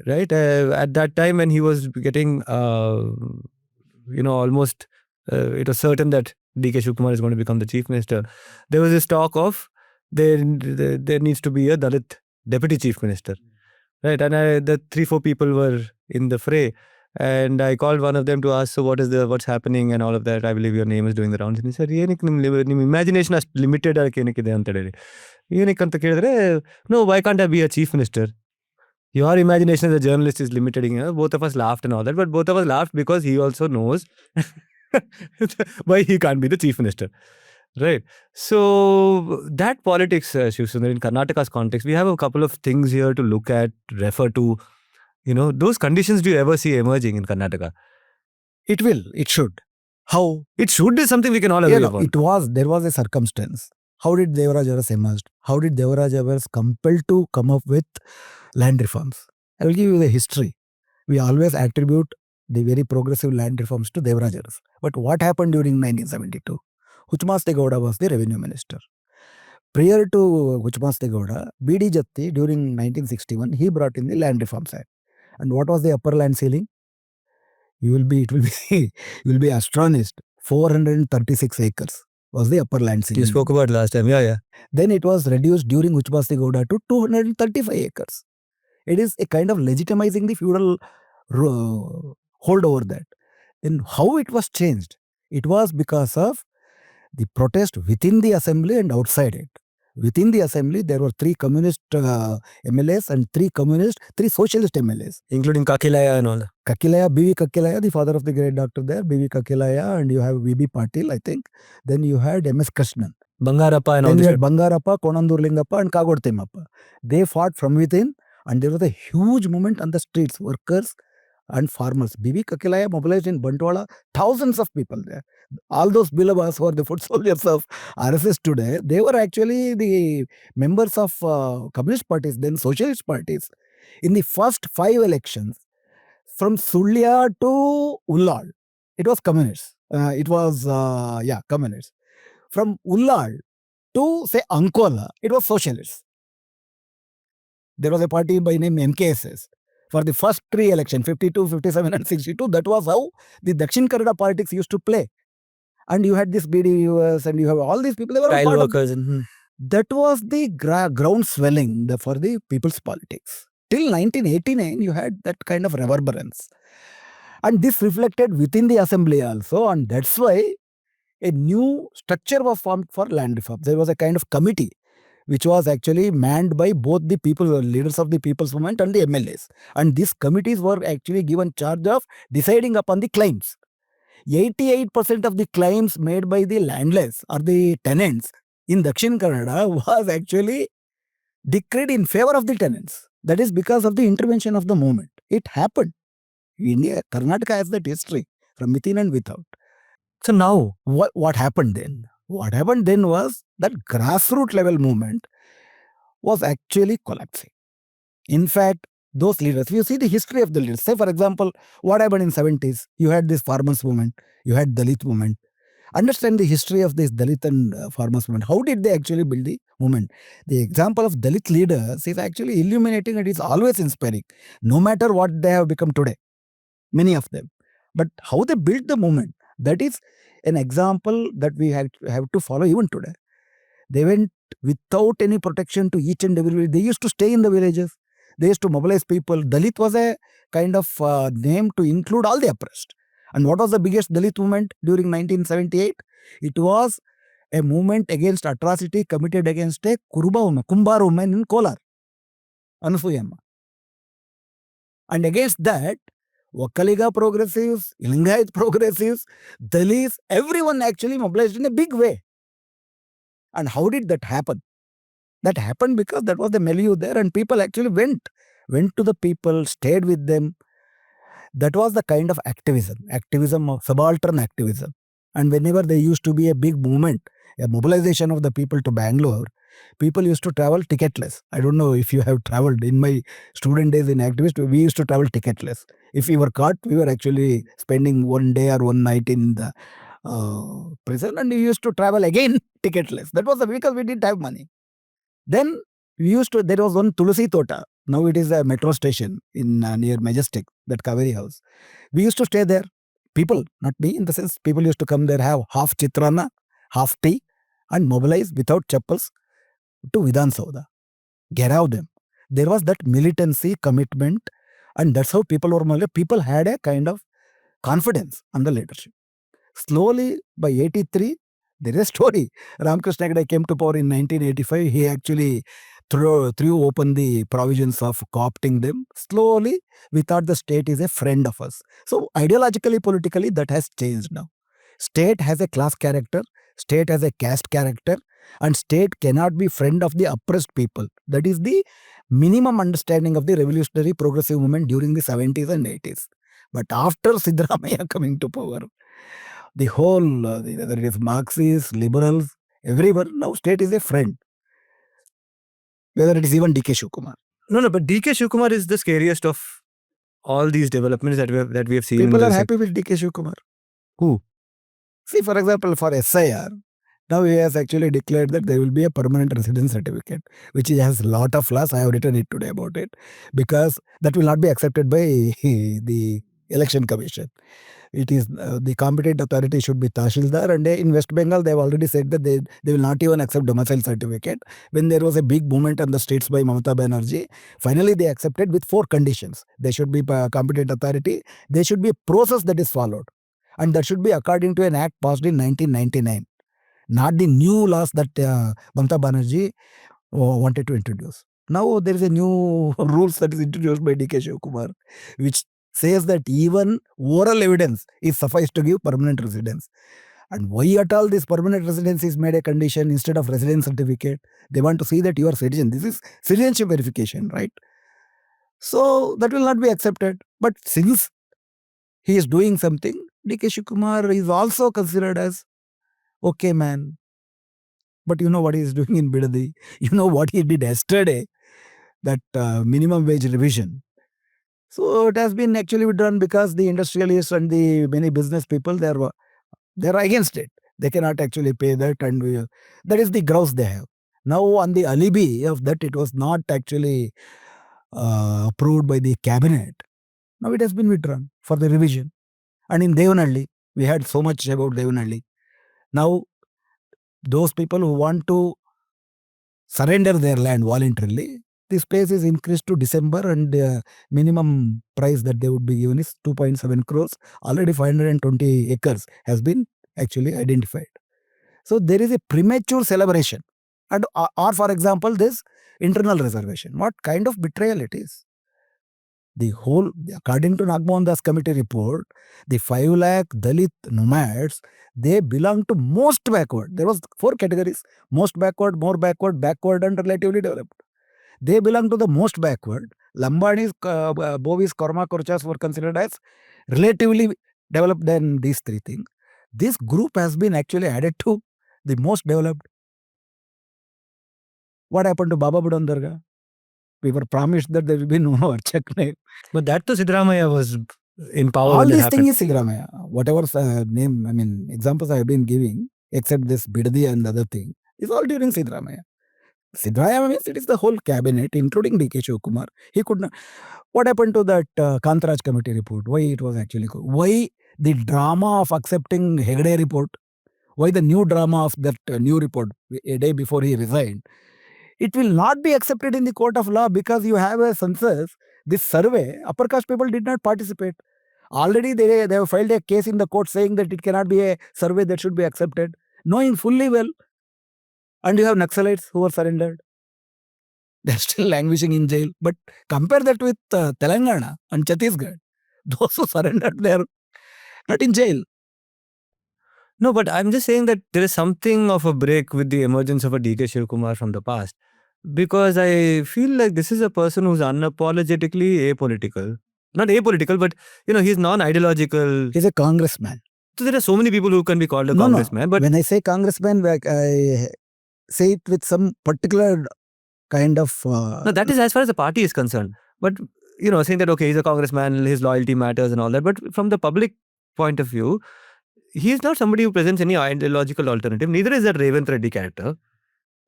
right? At that time when he was getting, almost, it was certain that D.K. Shivkumar is going to become the chief minister. There was this talk of there needs to be a Dalit deputy chief minister. Right, and the 3-4 people were in the fray, and I called one of them to ask, so what's happening and all of that. I believe your name is doing the rounds. And he said, imagination is limited. No, why can't I be a chief minister? Your imagination as a journalist is limited. Both of us laughed and all that, but both of us laughed because he also knows why he can't be the chief minister. Right. So that politics, Shivasundar, in Karnataka's context, we have a couple of things here to look at, refer to. Those conditions do you ever see emerging in Karnataka? It will. It should. How? It should is something we can all agree upon. There was a circumstance. How did Devaraj Aras emerge? How did Devaraj Aras compelled to come up with land reforms? I will give you the history. We always attribute the very progressive land reforms to Devaraj Aras. But what happened during 1972? Huchmaste Gowda was the revenue minister. Prior to Huchmaste Gowda, B.D. Jatti during 1961, he brought in the Land Reforms Act. And what was the upper land ceiling? You will be astonished. 436 acres was the upper land ceiling. You spoke about last time, yeah. Then it was reduced during Huchmaste Gowda to 235 acres. It is a kind of legitimizing the feudal hold over that. Then how it was changed? It was because of the protest within the assembly and outside it. Within the assembly, there were 3 communist MLAs and 3 socialist MLAs. Including Kakilaya and all. Kakilaya, B.V. Kakilaya, the father of the great doctor there, B.V. Kakilaya, and you have V.B. Patil, I think. Then you had M.S. Krishnan. Bangarappa and all. Then you had Bangarappa, Konandur Lingappa, and Kagod Temappa. They fought from within, and there was a huge movement on the streets, workers and farmers. B.V. Kakilaya mobilized in Bantwala, thousands of people there. All those Bilabas who are the foot soldiers of RSS today, they were actually the members of communist parties, then socialist parties. In the first 5 elections, from Sulya to Ullal, it was communists. Communists. From Ullal to, say, Ankola, it was socialists. There was a party by name MKSS. For the first 3 elections, 52, 57 and 62, that was how the Dakshin Kannada politics used to play. And you had this BDUs and you have all these people. They were trial workers. That was the ground swelling for the people's politics. Till 1989, you had that kind of reverberance. And this reflected within the assembly also. And that's why a new structure was formed for land reform. There was a kind of committee which was actually manned by both the people, leaders of the people's movement and the MLAs. And these committees were actually given charge of deciding upon the claims. 88% of the claims made by the landless or the tenants in Dakshin Kannada was actually decreed in favor of the tenants. That is because of the intervention of the movement. It happened. India, Karnataka has that history from within and without. So now, what happened then? What happened then was that grassroots level movement was actually collapsing. In fact, those leaders, if you see the history of the leaders, say for example, what happened in 70s, you had this farmers movement, you had Dalit movement. Understand the history of this Dalit and farmers movement. How did they actually build the movement? The example of Dalit leaders is actually illuminating and is always inspiring, no matter what they have become today, many of them. But how they built the movement, that is an example that we have to follow even today. They went without any protection to each and every village. They used to stay in the villages. They used to mobilize people. Dalit was a kind of name to include all the oppressed. And what was the biggest Dalit movement during 1978? It was a movement against atrocity committed against a Kumbar woman in Kolar, Anusuyamma. And against that, Wakkaliga progressives, Lingayat progressives, Dalits, everyone actually mobilized in a big way. And how did that happen? That happened because that was the milieu there, and people actually went to the people, stayed with them. That was the kind of activism of subaltern activism. And whenever there used to be a big movement, a mobilization of the people to Bangalore, people used to travel ticketless. I don't know if you have traveled. In my student days in activist, we used to travel ticketless. If we were caught, we were actually spending one day or one night in the prison, and we used to travel again ticketless. That was because we didn't have money. Then there was one Tulsi Tota. Now it is a metro station in near Majestic, that Kaveri house. We used to stay there. People, not me, in the sense, people used to come there, have half chitrana, half tea, and mobilize without chappals to Vidhan Sauda. Get out them. There was that militancy, commitment, and that's how people were mobilized. People had a kind of confidence on the leadership. Slowly, by 83, there is a story. Ramakrishna Hegde came to power in 1985. He actually threw open the provisions of co-opting them. Slowly, we thought the state is a friend of us. So ideologically, politically, that has changed now. State has a class character, state has a caste character, and state cannot be friend of the oppressed people. That is the minimum understanding of the revolutionary progressive movement during the 70s and 80s. But after Siddaramaiah coming to power, the whole, whether it is Marxists, liberals, everyone, now state is a friend. Whether it is even DK Shivkumar. No, but DK Shivkumar is the scariest of all these developments that we have seen. People are happy with DK Shivkumar. Who? See, for example, for SIR, now he has actually declared that there will be a permanent residence certificate, which has a lot of flaws. I have written it today about it, because that will not be accepted by the Election Commission. It is the competent authority should be Tahsildar, and in West Bengal they have already said that they will not even accept domicile certificate. When there was a big movement on the streets by Mamata Banerjee, finally they accepted with 4 conditions. There should be competent authority, there should be a process that is followed, and that should be according to an act passed in 1999, not the new laws that Mamata Banerjee wanted to introduce. Now there is a new rules that is introduced by DK Shivkumar, which says that even oral evidence is suffice to give permanent residence. And why at all this permanent residence is made a condition instead of residence certificate? They want to see that you are citizen. This is citizenship verification, right? So that will not be accepted. But since he is doing something, DK Shivkumar is also considered as okay man. But you know what he is doing in Bidadi? You know what he did yesterday? That minimum wage revision. So it has been actually withdrawn because the industrialists and the many business people, they are against it. They cannot actually pay that, and that is the grouse they have. Now on the alibi of that, it was not actually approved by the cabinet. Now it has been withdrawn for the revision. And in Devanhalli, we had so much about Devanhalli. Now those people who want to surrender their land voluntarily, this place is increased to December, and minimum price that they would be given is 2.7 crores. Already 520 acres has been actually identified. So there is a premature celebration. And or for example, this internal reservation. What kind of betrayal it is? The whole, according to Nagmohan Das committee report, the 5 lakh Dalit nomads, they belong to most backward. There was 4 categories: most backward, more backward, backward, and relatively developed. They belong to the most backward. Lambanis, Bovis, Korma, Korchas were considered as relatively developed than these 3 things. This group has been actually added to the most developed. What happened to Baba Budan Dargah? We were promised that there will be no Archak name. But that to Siddaramaiah was in power. All these things is Siddaramaiah. Whatever name, examples I have been giving, except this Bidadi and other thing, is all during Siddaramaiah. Siddaramaiah means it is the whole cabinet, including DK Shivkumar. He could not. What happened to that Kantaraj committee report? Why it was actually why the drama of accepting Hegde report? Why the new drama of that new report a day before he resigned? It will not be accepted in the court of law because you have a census. This survey, upper caste people did not participate. Already they have filed a case in the court saying that it cannot be a survey that should be accepted, knowing fully well. And you have Naxalites who are surrendered. They're still languishing in jail. But compare that with Telangana and Chhattisgarh. Those who surrendered, they are not in jail. No, but I'm just saying that there is something of a break with the emergence of a DK Shivkumar from the past. because I feel like this is a person who's unapologetically apolitical. Not apolitical, but he's non-ideological. He's a congressman. So there are so many people who can be called a No. congressman, but When I say congressman, I say it with some particular kind of. no, that is as far as the party is concerned. But saying that okay, he's a congressman, his loyalty matters and all that. But from the public point of view, he is not somebody who presents any ideological alternative. Neither is that Revanth Reddy character,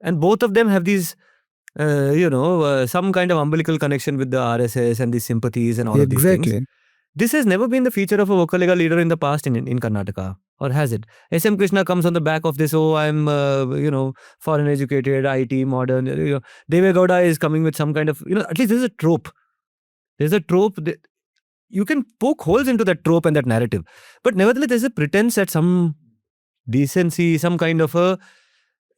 and both of them have these. Some kind of umbilical connection with the RSS and the sympathies and all of these things. Exactly. This has never been the feature of a Vokaliga leader in the past in Karnataka, or has it? SM Krishna comes on the back of this, oh, I'm, foreign educated, IT, modern. Deve Gowda is coming with some kind of, at least there's a trope. There's a trope that you can poke holes into that trope and that narrative. But nevertheless, there's a pretense at some decency, some kind of a,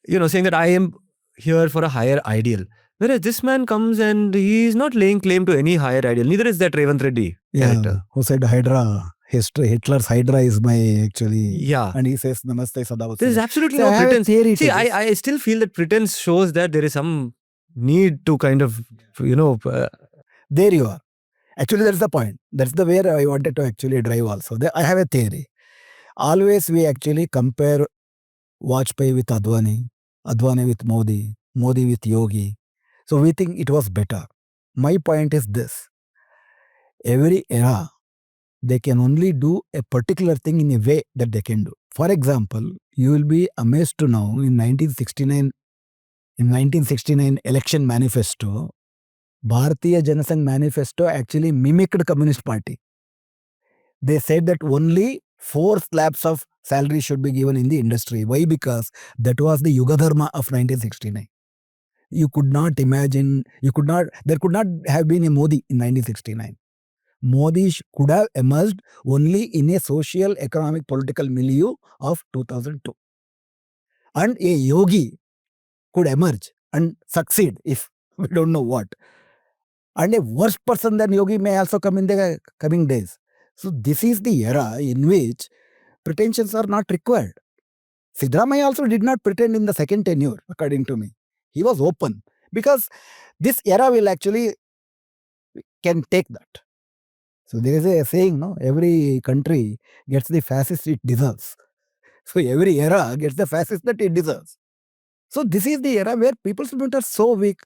saying that I am here for a higher ideal. Whereas this man comes and he is not laying claim to any higher ideal. Neither is that Revanth Reddy character. Who said Hydra, Hitler's Hydra is my actually. Yeah. And he says Namaste Sadavasya. There is absolutely no pretense. See, I still feel that pretense shows that there is some need to kind of, there you are. Actually, that's the point. That's the where I wanted to actually drive also. I have a theory. Always we actually compare Vajpayee with Advani, Advani with Modi, Modi with Yogi. So we think it was better. My point is this. Every era, they can only do a particular thing in a way that they can do. For example, you will be amazed to know in 1969 election manifesto, Bharatiya Janasangh manifesto actually mimicked Communist Party. They said that only 4 slabs of salary should be given in the industry. Why? Because that was the Yuga Dharma of 1969. You could not imagine, there could not have been a Modi in 1969. Modi could have emerged only in a social, economic, political milieu of 2002. And a yogi could emerge and succeed if we don't know what. And a worse person than yogi may also come in the coming days. So this is the era in which pretensions are not required. Siddaramaiah also did not pretend in the second tenure, according to me. He was open because this era will actually can take that. So there is a saying, no, every country gets the fascist it deserves. So every era gets the fascist that it deserves. So this is the era where people's movement are so weak.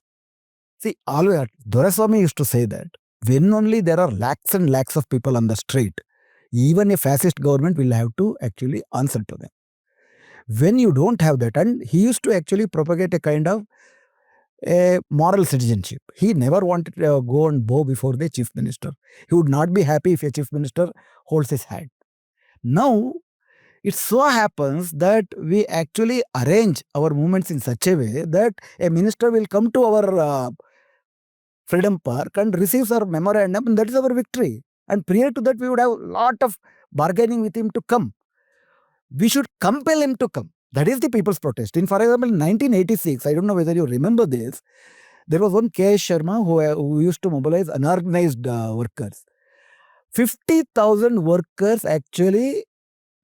See, always Doraiswamy used to say that when only there are lakhs and lakhs of people on the street, even a fascist government will have to actually answer to them. When you don't have that, and he used to actually propagate a kind of a moral citizenship. He never wanted to go and bow before the chief minister. He would not be happy if a chief minister holds his hand. Now, it so happens that we actually arrange our movements in such a way that a minister will come to our Freedom Park and receives our memorandum, and that is our victory. And prior to that, we would have a lot of bargaining with him to come. We should compel him to come. That is the people's protest. For example, in 1986, I don't know whether you remember this, there was one K.S. Sharma who used to mobilize unorganized workers. 50,000 workers actually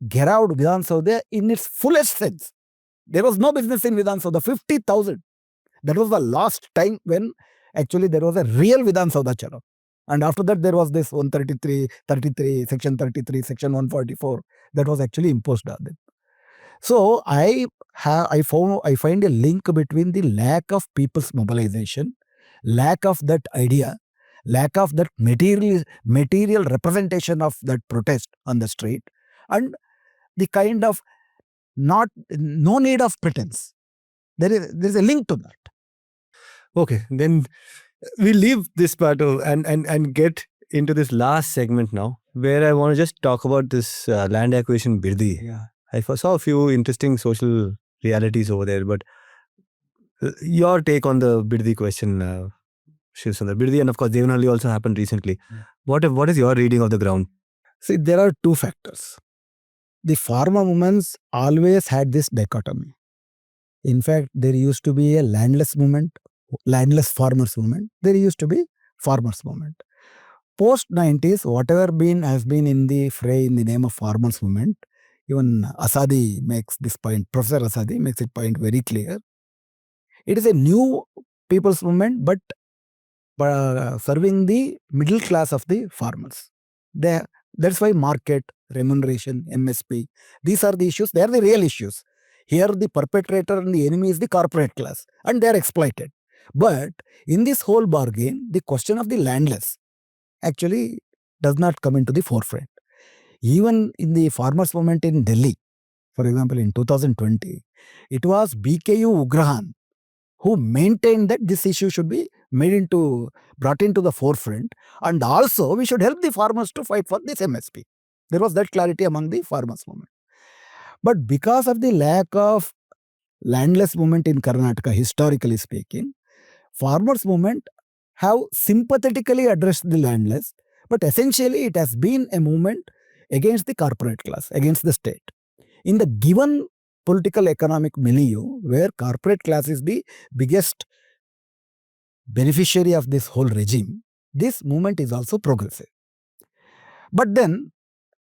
gherowed Vidhan Saudha in its fullest sense. There was no business in Vidhan Saudha, 50,000. That was the last time when actually there was a real Vidhan Saudha chalo. And after that, there was this 133, section 33, section 144 that was actually imposed on them. So I find a link between the lack of people's mobilization, lack of that idea, lack of that material representation of that protest on the street, and the kind of no need of pretense. There is a link to that. Okay, then we leave this part and get into this last segment now, where I want to just talk about this land acquisition Bidadi. Yeah. I saw a few interesting social realities over there, but your take on the Bidadi question, Shivasundar. Bidadi, and of course, Devanhalli also happened recently. Yeah. What is your reading of the ground? See, there are 2 factors. The farmer movements always had this dichotomy. In fact, there used to be a landless movement, landless farmers movement. There used to be farmers movement. Post 90s, whatever has been in the fray in the name of farmers movement, even Asadi makes this point, Professor Asadi makes it point very clear. It is a new people's movement, but serving the middle class of the farmers. That's why market, remuneration, MSP, these are the issues. They are the real issues. Here the perpetrator and the enemy is the corporate class, and they are exploited. But in this whole bargain, the question of the landless actually does not come into the forefront. Even in the farmers' movement in Delhi, for example, in 2020, it was BKU Ugrahan who maintained that this issue should be brought into the forefront, and also we should help the farmers to fight for this MSP. There was that clarity among the farmers' movement. But because of the lack of landless movement in Karnataka, historically speaking, farmers' movement have sympathetically addressed the landless, but essentially it has been a movement against the corporate class, against the state. In the given political economic milieu, where corporate class is the biggest beneficiary of this whole regime, this movement is also progressive. But then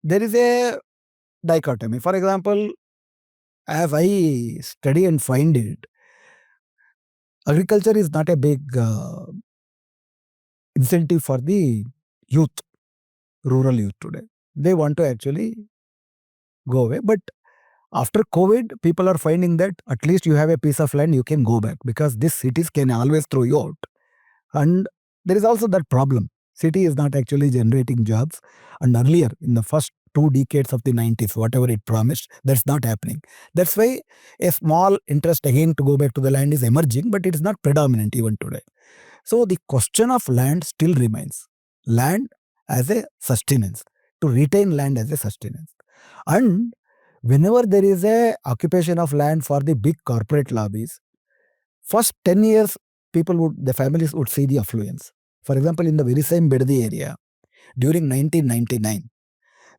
there is a dichotomy. For example, as I study and find it, agriculture is not a big incentive for the youth, rural youth today. They want to actually go away. But after COVID, people are finding that at least you have a piece of land, you can go back, because these cities can always throw you out. And there is also that problem. City is not actually generating jobs. And earlier, in the first 2 decades of the 90s, whatever it promised, that's not happening. That's why a small interest again to go back to the land is emerging, but it is not predominant even today. So the question of land still remains. Land as a sustenance, to retain land as a sustenance. And whenever there is a occupation of land for the big corporate lobbies, first 10 years, the families would see the affluence. For example, in the very same Bidadi area, during 1999,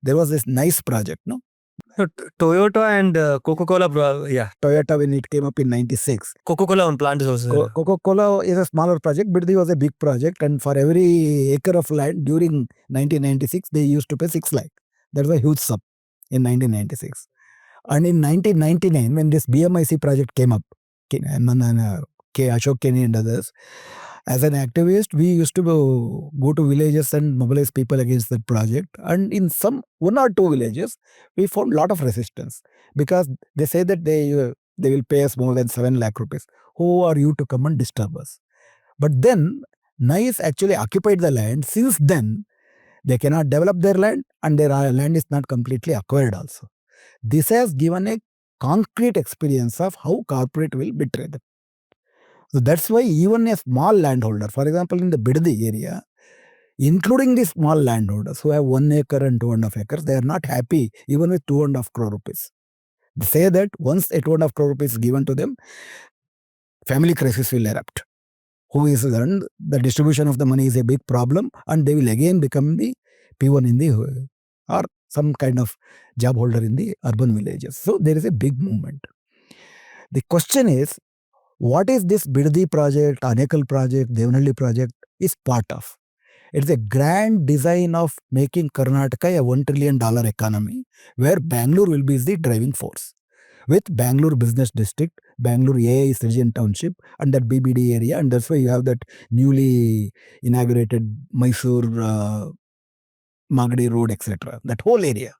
there was this nice project, no? Toyota and Coca-Cola, Toyota, when it came up in 96. Coca-Cola on plant is also there. Coca-Cola is a smaller project, Bidadi was a big project, and for every acre of land during 1996, they used to pay 6 lakh. That was a huge sum in 1996. And in 1999, when this BMIC project came up, Ashok Kenny and others, as an activist, we used to go to villages and mobilize people against that project. And in one or two villages, we found a lot of resistance, because they say that they will pay us more than 7 lakh rupees. Who are you to come and disturb us? But then NICE actually occupied the land. Since then, they cannot develop their land, and their land is not completely acquired also. This has given a concrete experience of how corporate will betray them. So that's why even a small landholder, for example, in the Bidadi area, including the small landholders who have 1 acre and 2.5 acres, they are not happy even with 2.5 crore rupees. They say that once a 2.5 crore rupees is given to them, family crisis will erupt. The distribution of the money is a big problem, and they will again become the peon in the or some kind of job holder in the urban villages. So there is a big movement. The question is, what is this Bidadi project, Anekal project, Devnalli project is part of? It's a grand design of making Karnataka a $1 trillion economy, where Bangalore will be the driving force. With Bangalore Business District, Bangalore AI Surgeon Township, and that BBD area, and that's why you have that newly inaugurated Mysore Magadi Road, etc. That whole area.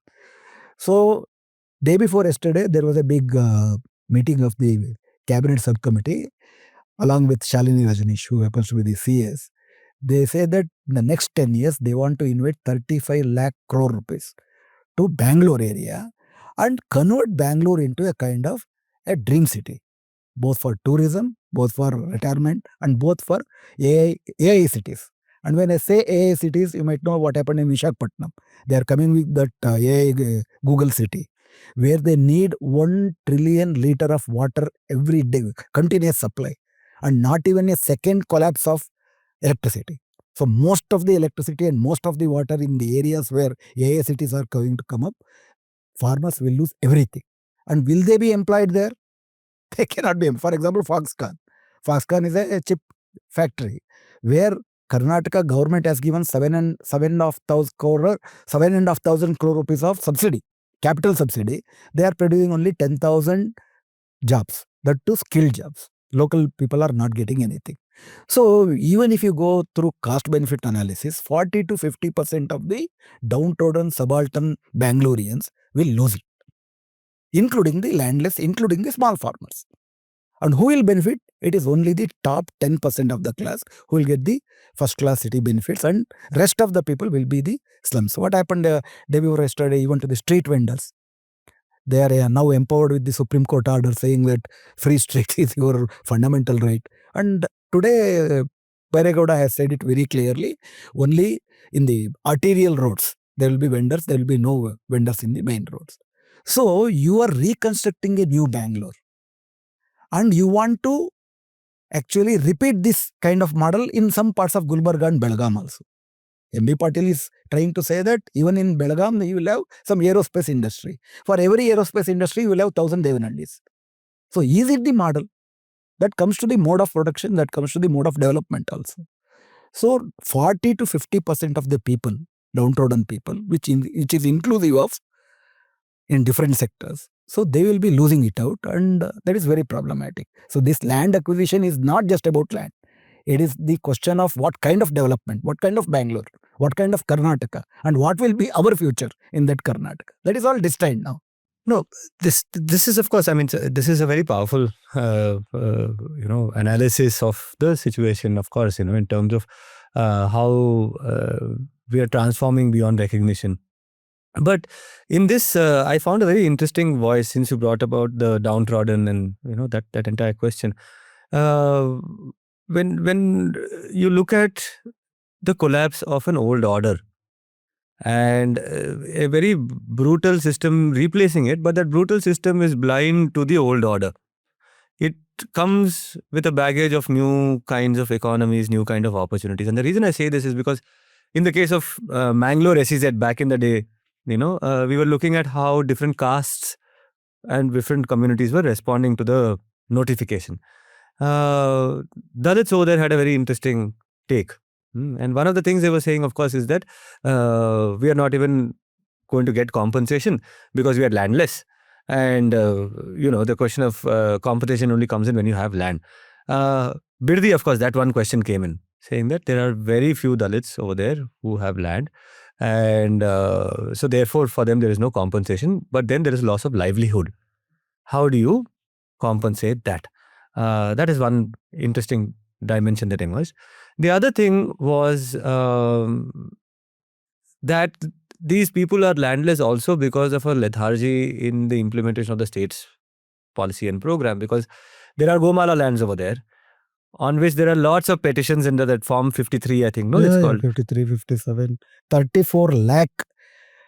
So, day before yesterday, there was a big meeting of the cabinet subcommittee, along with Shalini Rajneesh, who happens to be the CS. They say that in the next 10 years, they want to invest 35 lakh crore rupees to Bangalore area and convert Bangalore into a kind of a dream city, both for tourism, both for retirement, and both for AI cities. And when I say AI cities, you might know what happened in Visakhapatnam. They are coming with that AI Google city, where they need 1 trillion liter of water every day, continuous supply, and not even a second collapse of electricity. So most of the electricity and most of the water in the areas where AI cities are going to come up, farmers will lose everything. And will they be employed there? They cannot be. For example, Foxconn. Foxconn is a chip factory where Karnataka government has given 7,500 crore rupees of subsidy, capital subsidy. They are producing only 10,000 jobs, that too skilled jobs. Local people are not getting anything. So even if you go through cost benefit analysis, 40 to 50% of the downtrodden subaltern Bangaloreans will lose it, including the landless, including the small farmers. And who will benefit? It is only the top 10% of the class who will get the first class city benefits, and rest of the people will be the slums. What happened day before yesterday, even to the street vendors? They are now empowered with the Supreme Court order saying that free street is your fundamental right. And today, Baregowda has said it very clearly, only in the arterial roads there will be vendors, there will be no vendors in the main roads. So you are reconstructing a new Bangalore, and you want to actually repeat this kind of model in some parts of Gulbarga and Belgaum also. MB Patil is trying to say that even in Belgaum, you will have some aerospace industry. For every aerospace industry, you will have 1,000 Devanandis. So is it the model? That comes to the mode of production, that comes to the mode of development also. So 40 to 50% of the people, downtrodden people, which is inclusive of in different sectors. So they will be losing it out, and that is very problematic. So this land acquisition is not just about land. It is the question of what kind of development, what kind of Bangalore, what kind of Karnataka, and what will be our future in that Karnataka. That is all destined now. No, this is, of course, I mean, this is a very powerful, analysis of the situation, of course, in terms of how we are transforming beyond recognition. But in this, I found a very interesting voice, since you brought about the downtrodden and that entire question. When you look at the collapse of an old order and a very brutal system replacing it, but that brutal system is blind to the old order. It comes with a baggage of new kinds of economies, new kind of opportunities. And the reason I say this is because in the case of Mangalore SEZ back in the day, we were looking at how different castes and different communities were responding to the notification. Dalits over there had a very interesting take. And one of the things they were saying, of course, is that we are not even going to get compensation because we are landless. And, the question of compensation only comes in when you have land. Bidadi, of course, that one question came in, saying that there are very few Dalits over there who have land. And so therefore, for them, there is no compensation. But then there is loss of livelihood. How do you compensate that? That is one interesting dimension that emerged. The other thing was that these people are landless also because of a lethargy in the implementation of the state's policy and program, because there are Gomala lands over there on which there are lots of petitions under that Form 53, I think. No, it's called 53, 57. 34 lakh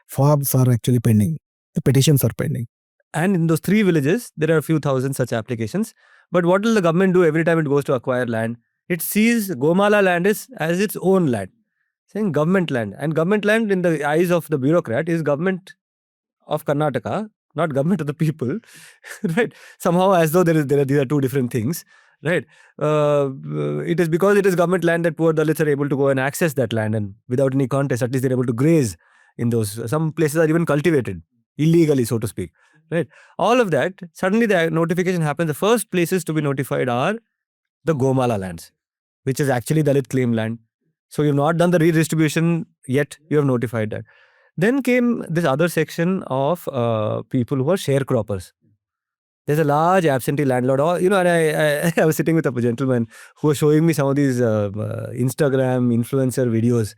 forms are actually pending. The petitions are pending. And in those 3 villages, there are a few thousand such applications. But what will the government do every time it goes to acquire land? It sees Gomala land as its own land, saying government land. And government land in the eyes of the bureaucrat is government of Karnataka, not government of the people, right? Somehow as though these are two different things, right? It is because it is government land that poor Dalits are able to go and access that land, and without any contest, at least they're able to graze in those. Some places are even cultivated illegally, so to speak, right? All of that, suddenly the notification happens. The first places to be notified are the Gomala lands, which is actually Dalit claim land. So you've not done the redistribution yet, you have notified that. Then came this other section of people who are sharecroppers. There's a large absentee landlord. And I was sitting with a gentleman who was showing me some of these Instagram influencer videos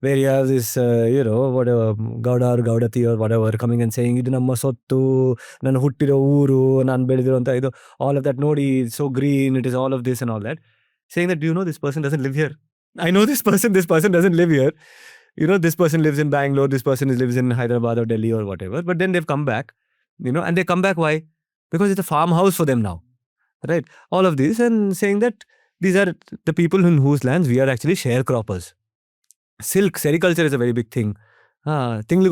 where he has this, whatever, Gauda or Gaudati or whatever, coming and saying, Idu namma sottu, nanu huttiro ooru, nan bedidiro anta idu, all of that, nodi, it's so green, it is all of this and all that. Saying that, do you know this person doesn't live here? I know this person doesn't live here. This person lives in Bangalore, this person lives in Hyderabad or Delhi or whatever. But then they've come back, and they come back, why? Because it's a farmhouse for them now, right? All of this, and saying that these are the people in whose lands we are actually sharecroppers. Silk, sericulture is a very big thing. Every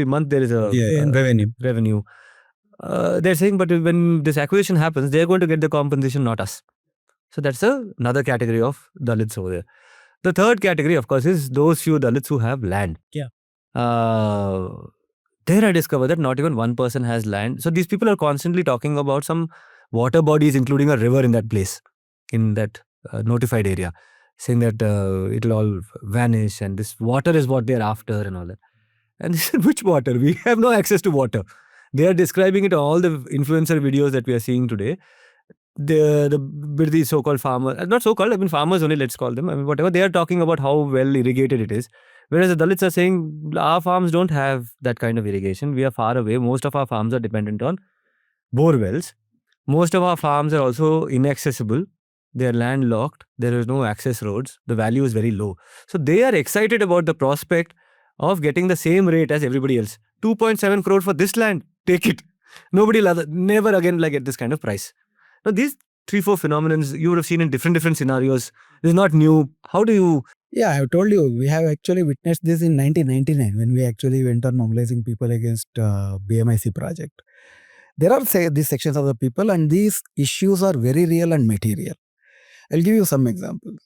month there is a revenue. They're saying, but when this acquisition happens, they're going to get the compensation, not us. So that's another category of Dalits over there. The third category, of course, is those few Dalits who have land. Yeah. There I discovered that not even one person has land. So these people are constantly talking about some water bodies, including a river in that place. in that notified area, saying that it'll all vanish and this water is what they're after and all that. And they said, which water? We have no access to water. They are describing it all the influencer videos that we are seeing today. The Bidadi so-called farmers, not so-called, I mean farmers only, let's call them. I mean, whatever, they are talking about how well irrigated it is. Whereas the Dalits are saying, our farms don't have that kind of irrigation. We are far away. Most of our farms are dependent on bore wells. Most of our farms are also inaccessible. They are landlocked. There is no access roads. The value is very low. So they are excited about the prospect of getting the same rate as everybody else. 2.7 crore for this land. Take it. Nobody will never again like get this kind of price. Now these 3-4 phenomena you would have seen in different scenarios. This is not new. How do you... Yeah, I have told you, we have actually witnessed this in 1999 when we actually went on mobilizing people against BMIC project. There are these sections of the people and these issues are very real and material. I'll give you some examples.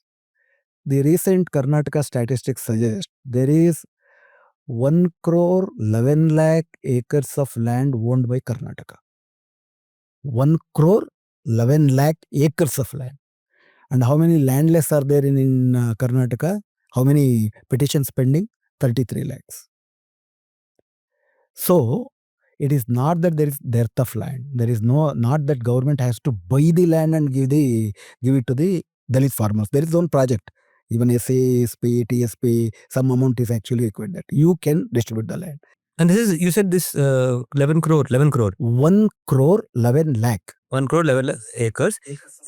The recent Karnataka statistics suggest there is 1 crore 11 lakh acres of land owned by Karnataka. 1 crore 11 lakh acres of land. And how many landless are there in Karnataka? How many petitions pending? 33 lakhs. So, it is not that there is dearth of land. There is not that government has to buy the land and give it to the Dalit farmers. There is own project. Even SASP, TSP, some amount is actually required that you can distribute the land. And this is, you said this 11 crore. 1 crore 11 lakh. 1 crore 11 acres.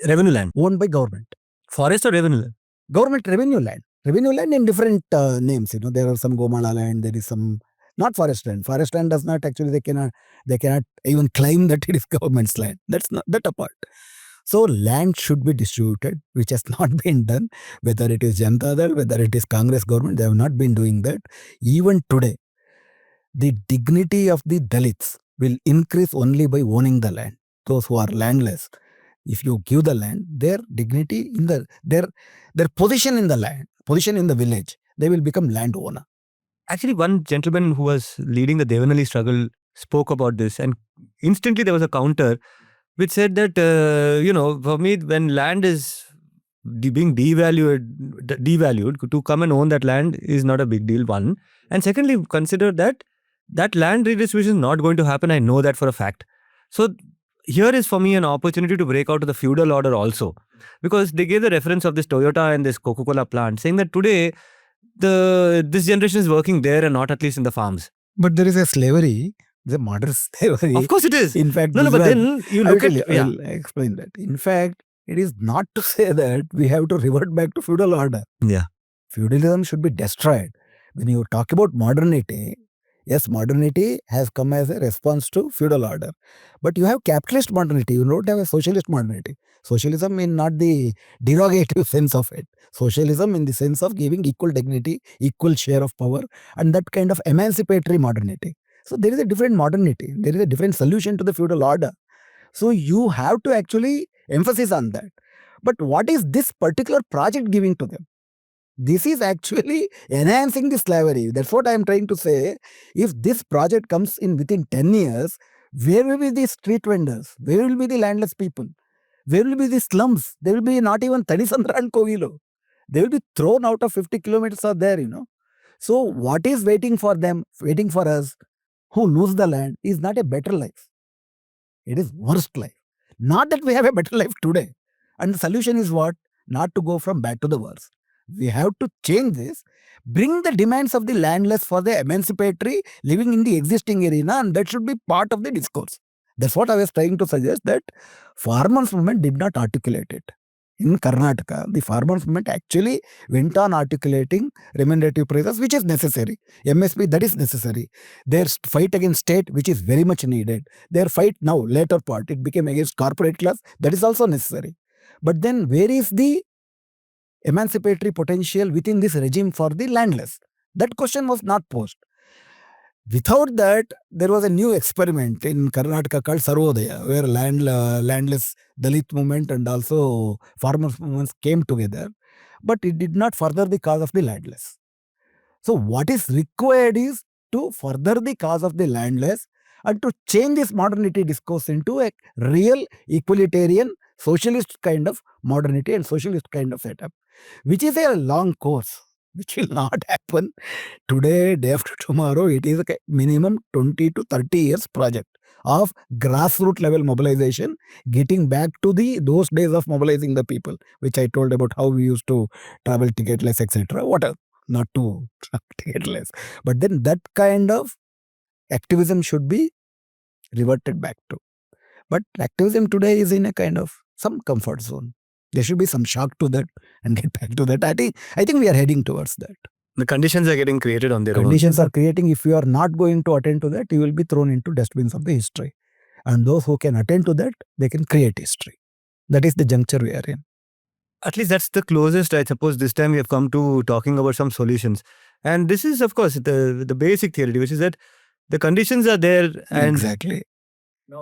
Revenue land. Owned by government. Forest or revenue land? Government revenue land. Revenue land in different names. There are some Gomala land. There is some not forest land. Forest land does not actually, they cannot even claim that it is government's land. That's not that apart. So land should be distributed, which has not been done. Whether it is Janata Dal, whether it is Congress government, they have not been doing that. Even today, the dignity of the Dalits will increase only by owning the land. Those who are landless, if you give the land, their dignity in their position in the land, position in the village, they will become landowner. Actually, one gentleman who was leading the Devanali struggle spoke about this, and instantly there was a counter which said that, for me, when land is being devalued, to come and own that land is not a big deal, one. And secondly, consider that land redistribution is not going to happen. I know that for a fact. So here is for me an opportunity to break out of the feudal order also. Because they gave the reference of this Toyota and this Coca-Cola plant, saying that today, this generation is working there and not at least in the farms. But there is a slavery, the modern slavery. Of course it is. In fact, but then you look at... I'll explain that. In fact, it is not to say that we have to revert back to feudal order. Yeah. Feudalism should be destroyed. When you talk about modernity, yes, modernity has come as a response to feudal order. But you have capitalist modernity. You don't have a socialist modernity. Socialism in not the derogative sense of it. Socialism in the sense of giving equal dignity, equal share of power, and that kind of emancipatory modernity. So there is a different modernity. There is a different solution to the feudal order. So you have to actually emphasize on that. But what is this particular project giving to them? This is actually enhancing the slavery. That's what I am trying to say. If this project comes in within 10 years, where will be the street vendors? Where will be the landless people? Where will be the slums? There will be not even Tanisandra and Kovilo. They will be thrown out of 50 kilometers are there, So what is waiting for them, waiting for us, who lose the land, is not a better life. It is worst life. Not that we have a better life today. And the solution is what? Not to go from bad to the worst. We have to change this, bring the demands of the landless for the emancipatory living in the existing arena, and that should be part of the discourse. That's what I was trying to suggest, that farmers' movement did not articulate it. In Karnataka, the farmers' movement actually went on articulating remunerative prices, which is necessary. MSP, that is necessary. Their fight against state, which is very much needed. Their fight now, later part, it became against corporate class, that is also necessary. But then where is the emancipatory potential within this regime for the landless? That question was not posed. Without that, there was a new experiment in Karnataka called Sarvodaya, where landless Dalit movement and also farmers movements came together, but it did not further the cause of the landless. So what is required is to further the cause of the landless and to change this modernity discourse into a real equalitarian socialist kind of modernity and socialist kind of setup, which is a long course, which will not happen today, day after tomorrow. It is a minimum 20 to 30 years project of grassroots level mobilization, getting back to those days of mobilizing the people, which I told about how we used to travel ticketless, etc. Whatever, not to ticketless. But then that kind of activism should be reverted back to. But activism today is in a kind of some comfort zone. There should be some shock to that and get back to that. I think we are heading towards that. The conditions are getting created on their Conditions are creating. If you are not going to attend to that, you will be thrown into dustbins of the history. And those who can attend to that, they can create history. That is the juncture we are in. At least that's the closest, I suppose, this time we have come to talking about some solutions. And this is, of course, the basic theory, which is that the conditions are there. And exactly.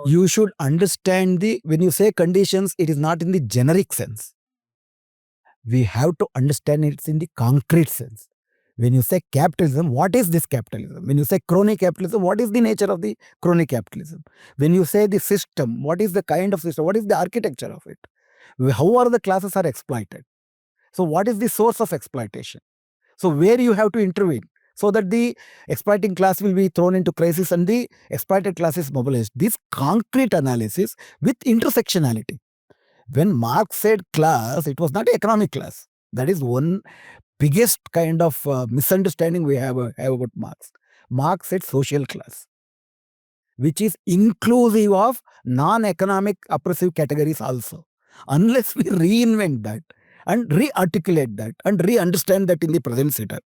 You should understand when you say conditions, it is not in the generic sense. We have to understand it's in the concrete sense. When you say capitalism, what is this capitalism? When you say crony capitalism, what is the nature of the crony capitalism? When you say the system, what is the kind of system? What is the architecture of it? How are the classes are exploited? So what is the source of exploitation? So where you have to intervene so that the exploiting class will be thrown into crisis and the exploited class is mobilized. This concrete analysis with intersectionality. When Marx said class, it was not an economic class. That is one biggest kind of misunderstanding we have about Marx. Marx said social class, which is inclusive of non-economic oppressive categories also. Unless we reinvent that and re-articulate that and re-understand that in the present setup,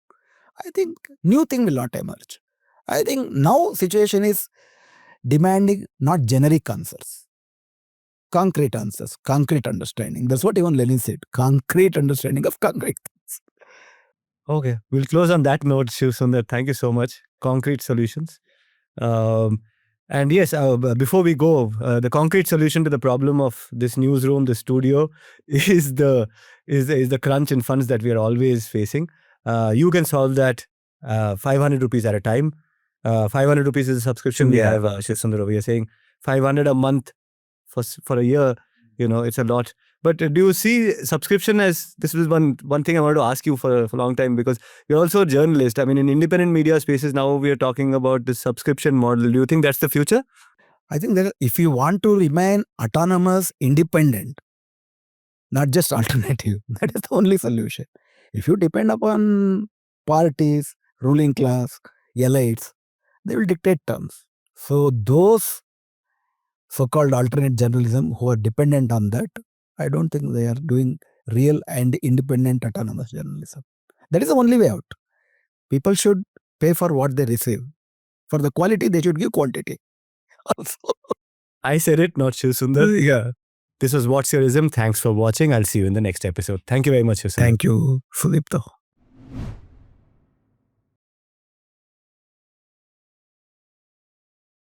I think new thing will not emerge. I think now situation is demanding not generic answers, concrete answers, concrete understanding. That's what even Lenin said, concrete understanding of concrete things. Okay, we'll close on that note, Shivasundar. Thank you so much. Concrete solutions. And yes, before we go, the concrete solution to the problem of this newsroom, the studio, is the crunch in funds that we are always facing. You can solve that 500 rupees at a time. 500 rupees is a subscription we have, Shivasundar. We are saying 500 a month for a year. It's a lot. But do you see subscription as, this was one thing I wanted to ask you for a long time, because you're also a journalist. I mean, in independent media spaces now we are talking about this subscription model. Do you think that's the future? I think that if you want to remain autonomous, independent, not just alternative, that is the only solution. If you depend upon parties, ruling class, elites, they will dictate terms. So those so-called alternate journalism who are dependent on that, I don't think they are doing real and independent autonomous journalism. That is the only way out. People should pay for what they receive. For the quality, they should give quantity. Also. I said it, not Shivasundar. Yeah. This was What's Your ISM. Thanks for watching. I'll see you in the next episode. Thank you very much, Shivasundar. Thank you, Sudipto.